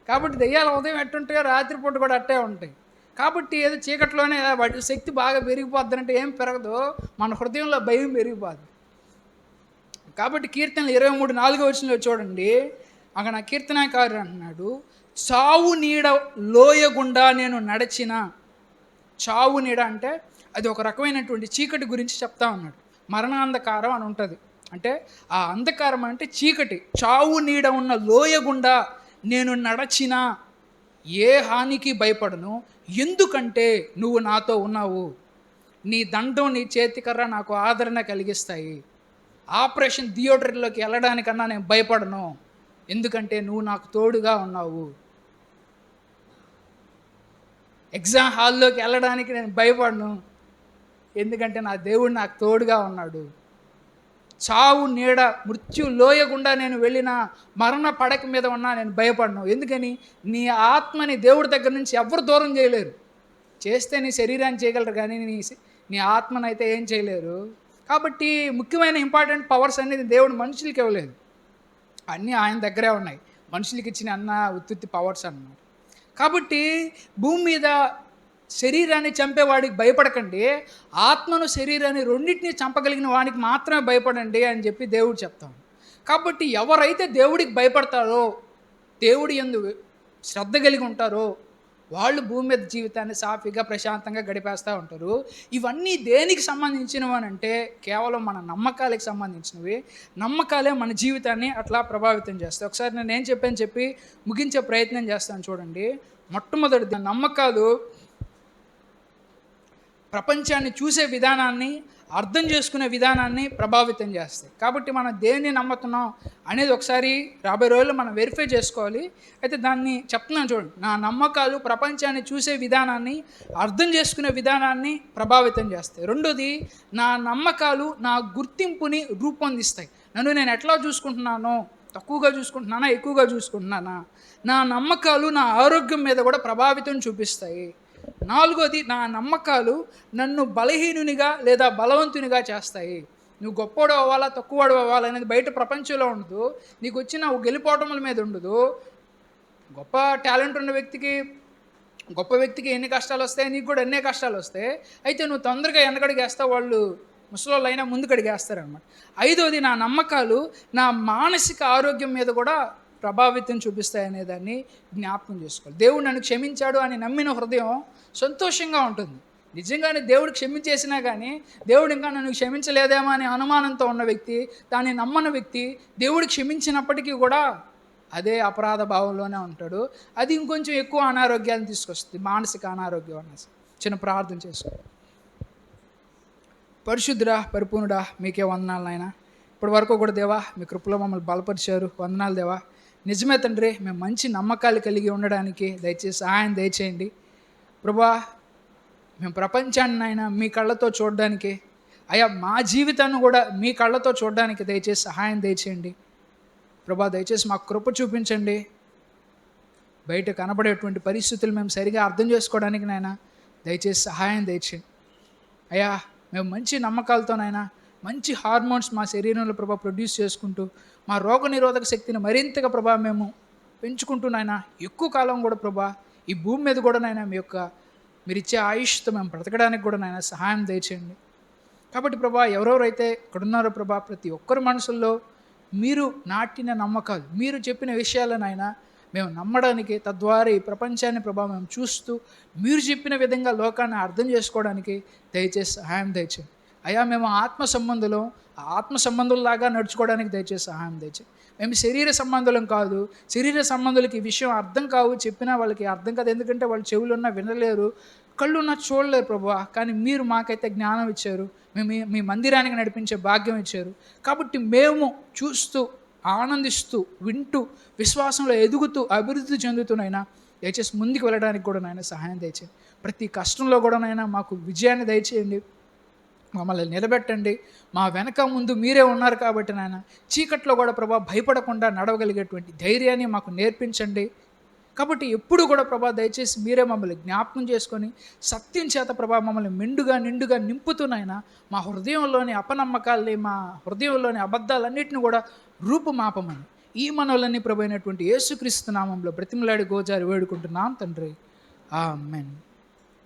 కాబట్టి దెయ్యాలు ఉదయం ఎట్టుంటాయో రాత్రిపూట కూడా అట్టే ఉంటాయి. కాబట్టి ఏదో చీకట్లోనే వాటి శక్తి బాగా పెరిగిపోద్ది అంటే ఏం పెరగదు, మన హృదయంలో భయం పెరిగిపోద్ది. కాబట్టి కీర్తనలు 23:4 చూడండి, అక్కడ కీర్తనకారుడు అంటున్నాడు, చావు నీడ లోయ గుండా నేను నడిచిన. చావు నీడ అంటే అది ఒక రకమైనటువంటి చీకటి గురించి చెప్తా ఉన్నాడు. మరణాంధకారం అని ఉంటుంది, అంటే ఆ అంధకారం అంటే చీకటి. చావు నీడ ఉన్న లోయ గుండా నేను నడచిన, ఏ హానికి భయపడను, ఎందుకంటే నువ్వు నాతో ఉన్నావు. నీ దండం నీ చేతికర్ర నాకు ఆదరణ కలిగిస్తాయి. ఆపరేషన్ థియేటర్లోకి వెళ్ళడానికన్నా నేను భయపడను, ఎందుకంటే నువ్వు నాకు తోడుగా ఉన్నావు. ఎగ్జామ్ హాల్లోకి వెళ్ళడానికి నేను భయపడను, ఎందుకంటే నా దేవుడు నాకు తోడుగా ఉన్నాడు. చావు నీడ మృత్యు లోయ గుండా నేను వెళ్ళిన, మరణ పడక మీద ఉన్నా నేను భయపడను. ఎందుకని? నీ ఆత్మని దేవుడి దగ్గర నుంచి ఎవరు దూరం చేయలేరు. చేస్తే నీ శరీరాన్ని చేయగలరు కానీ నీ ఆత్మనైతే ఏం చేయలేరు. కాబట్టి ముఖ్యమైన ఇంపార్టెంట్ పవర్స్ అనేది దేవుడు మనుషులకి ఇవ్వలేదు, అన్నీ ఆయన దగ్గరే ఉన్నాయి. మనుషులకి ఇచ్చిన అన్న ఉత్తుత్తి పవర్స్ అన్నమాట. కాబట్టి భూమి మీద శరీరాన్ని చంపేవాడికి భయపడకండి, ఆత్మను శరీరాన్ని రెండింటినీ చంపగలిగిన వాడికి మాత్రమే భయపడండి అని చెప్పి దేవుడు చెప్తాడు. కాబట్టి ఎవరైతే దేవుడికి భయపడతారో, దేవుడి యందు శ్రద్ధ కలిగి ఉంటారో, వాళ్ళు భూమి మీద జీవితాన్ని సాఫీగా ప్రశాంతంగా గడిపేస్తూ ఉంటారు. ఇవన్నీ దేనికి సంబంధించినవి అని అంటే కేవలం మన నమ్మకాలకు సంబంధించినవి. నమ్మకాలే మన జీవితాన్ని అట్లా ప్రభావితం చేస్తాయి. ఒకసారి నేను ఏం చెప్పి ముగించే ప్రయత్నం చేస్తాను చూడండి. మొట్టమొదటిది, నమ్మకాలు ప్రపంచాన్ని చూసే విధానాన్ని, అర్థం చేసుకునే విధానాన్ని ప్రభావితం చేస్తాయి. కాబట్టి మనం దేన్ని నమ్ముతున్నాం అనేది ఒకసారి రాబోయే రోజుల్లో మనం వెరిఫై చేసుకోవాలి. అయితే దాన్ని చెప్తున్నాను చూడండి. నా నమ్మకాలు ప్రపంచాన్ని చూసే విధానాన్ని, అర్థం చేసుకునే విధానాన్ని ప్రభావితం చేస్తాయి. రెండోది, నా నమ్మకాలు నా గుర్తింపుని రూపొందిస్తాయి. నన్ను నేను ఎట్లా చూసుకుంటున్నానో, తక్కువగా చూసుకుంటున్నానా, ఎక్కువగా చూసుకుంటున్నానా, నా నమ్మకాలు నా ఆరోగ్యం మీద కూడా ప్రభావితం చూపిస్తాయి. నాలుగోది, నా నమ్మకాలు నన్ను బలహీనునిగా లేదా బలవంతునిగా చేస్తాయి. నువ్వు గొప్పవాడు అవ్వాలా, తక్కువవాడు అవ్వాలా అనేది బయట ప్రపంచంలో ఉండదు. నీకు వచ్చిన గెలుపోవటముల మీద ఉండదు. గొప్ప టాలెంట్ ఉన్న వ్యక్తికి, గొప్ప వ్యక్తికి ఎన్ని కష్టాలు వస్తాయి, నీకు కూడా ఎన్నే కష్టాలు వస్తాయి. అయితే నువ్వు తొందరగా వెనకడిగేస్తావు, వాళ్ళు ముసలోళ్ళు అయినా ముందుకడిగేస్తారనమాట. ఐదోది, నా నమ్మకాలు నా మానసిక ఆరోగ్యం మీద కూడా ప్రభావితం చూపిస్తాయి అనేదాన్ని జ్ఞాపకం చేసుకోవాలి. దేవుడు నన్ను క్షమించాడు అని నమ్మిన హృదయం సంతోషంగా ఉంటుంది. నిజంగానే దేవుడు క్షమించేసినా కానీ దేవుడు ఇంకా నన్ను క్షమించలేదేమో అనే అనుమానంతో ఉన్న వ్యక్తి, దాన్ని నమ్మని వ్యక్తి దేవుడు క్షమించినప్పటికీ కూడా అదే అపరాధ భావంలోనే ఉంటాడు. అది ఇంకొంచెం ఎక్కువ అనారోగ్యాన్ని తీసుకొస్తుంది, మానసిక అనారోగ్యం అనేసి. చిన్న ప్రార్థన చేసుకో. పరిశుద్ధుడా, పరిపూర్ణుడా, మీకే వందనాలు నాయన. ఇప్పటి వరకు కూడా దేవా మీ కృపలో మమ్మల్ని బలపరిచారు, వందనాలు దేవా. నిజమే తండ్రి, మేము మంచి నమ్మకాలు కలిగి ఉండడానికి దయచేసి సహాయం దయచేయండి ప్రభా. మేము ప్రపంచాన్ని నాయన మీ కళ్ళతో చూడడానికి, అయ్యా మా జీవితాన్ని కూడా మీ కళ్ళతో చూడడానికి దయచేసి సహాయం దయచేయండి ప్రభా. దయచేసి మాకు కృప చూపించండి. బయట కనబడేటువంటి పరిస్థితులు మేము సరిగా అర్థం చేసుకోవడానికి నాయన దయచేసి సహాయం దయచేయండి అయ్యా. మేము మంచి నమ్మకాలతోనైనా మంచి హార్మోన్స్ మా శరీరంలో ప్రభా ప్రొడ్యూస్ చేసుకుంటూ మా రోగనిరోధక శక్తిని మరింతగా ప్రభా మేము పెంచుకుంటున్నాయినా ఎక్కువ కాలం కూడా ప్రభా ఈ భూమి మీద కూడా నాయన మీరు ఇచ్చే ఆయుష్తో మేము బ్రతకడానికి కూడా నాయన సహాయం దయచేయండి. కాబట్టి ప్రభా ఎవరెవరైతే ఇక్కడున్నారో ప్రభా ప్రతి ఒక్కరి మనసుల్లో మీరు నాటిన నమ్మకాలు, మీరు చెప్పిన విషయాలనైనా మేము నమ్మడానికి, తద్వారా ఈ ప్రపంచాన్ని ప్రభా మేము చూస్తూ మీరు చెప్పిన విధంగా లోకాన్ని అర్థం చేసుకోవడానికి దయచేసి సహాయం దయచేయండి అయ్యా. మేము ఆత్మ సంబంధుల్లాగా నడుచుకోవడానికి దయచేసి సహాయం దయచేయండి. మేము శరీర సంబంధులం కాదు. శరీర సంబంధులకి ఈ విషయం అర్థం కావు, చెప్పినా వాళ్ళకి అర్థం కాదు. ఎందుకంటే వాళ్ళు చెవులున్నా వినలేరు, కళ్ళున్నా చూడలేరు ప్రభువా. కానీ మీరు మాకైతే జ్ఞానం ఇచ్చారు, మీ మందిరానికి నడిపించే భాగ్యం ఇచ్చారు. కాబట్టి మేము చూస్తూ ఆనందిస్తూ వింటూ విశ్వాసంలో ఎదుగుతూ అభివృద్ధి చెందుతూనైనా దయచేసి ముందుకు వెళ్ళడానికి కూడా నాయన సహాయం దయచేయండి. ప్రతి కష్టంలో కూడా నాయన మాకు విజయాన్ని దయచేయండి, మమ్మల్ని నిలబెట్టండి. మా వెనక ముందు మీరే ఉన్నారు కాబట్టి నాయన చీకట్లో కూడా ప్రభా భయపడకుండా నడవగలిగేటువంటి ధైర్యాన్ని మాకు నేర్పించండి. కాబట్టి ఎప్పుడు కూడా ప్రభా దయచేసి మీరే మమ్మల్ని జ్ఞాపకం చేసుకొని సత్యం చేత ప్రభా మమ్మల్ని నిండుగా నింపుతున్నాయినా మా హృదయంలోని అపనమ్మకాల్ని, మా హృదయంలోని అబద్ధాలన్నింటిని కూడా రూపుమాపమని ఈ మనవులన్నీ ప్రభు అయినటువంటి యేసుక్రీస్తు నామంలో బ్రతిమలాడి గోజారి వేడుకుంటున్నాం తండ్రి, ఆమేన్.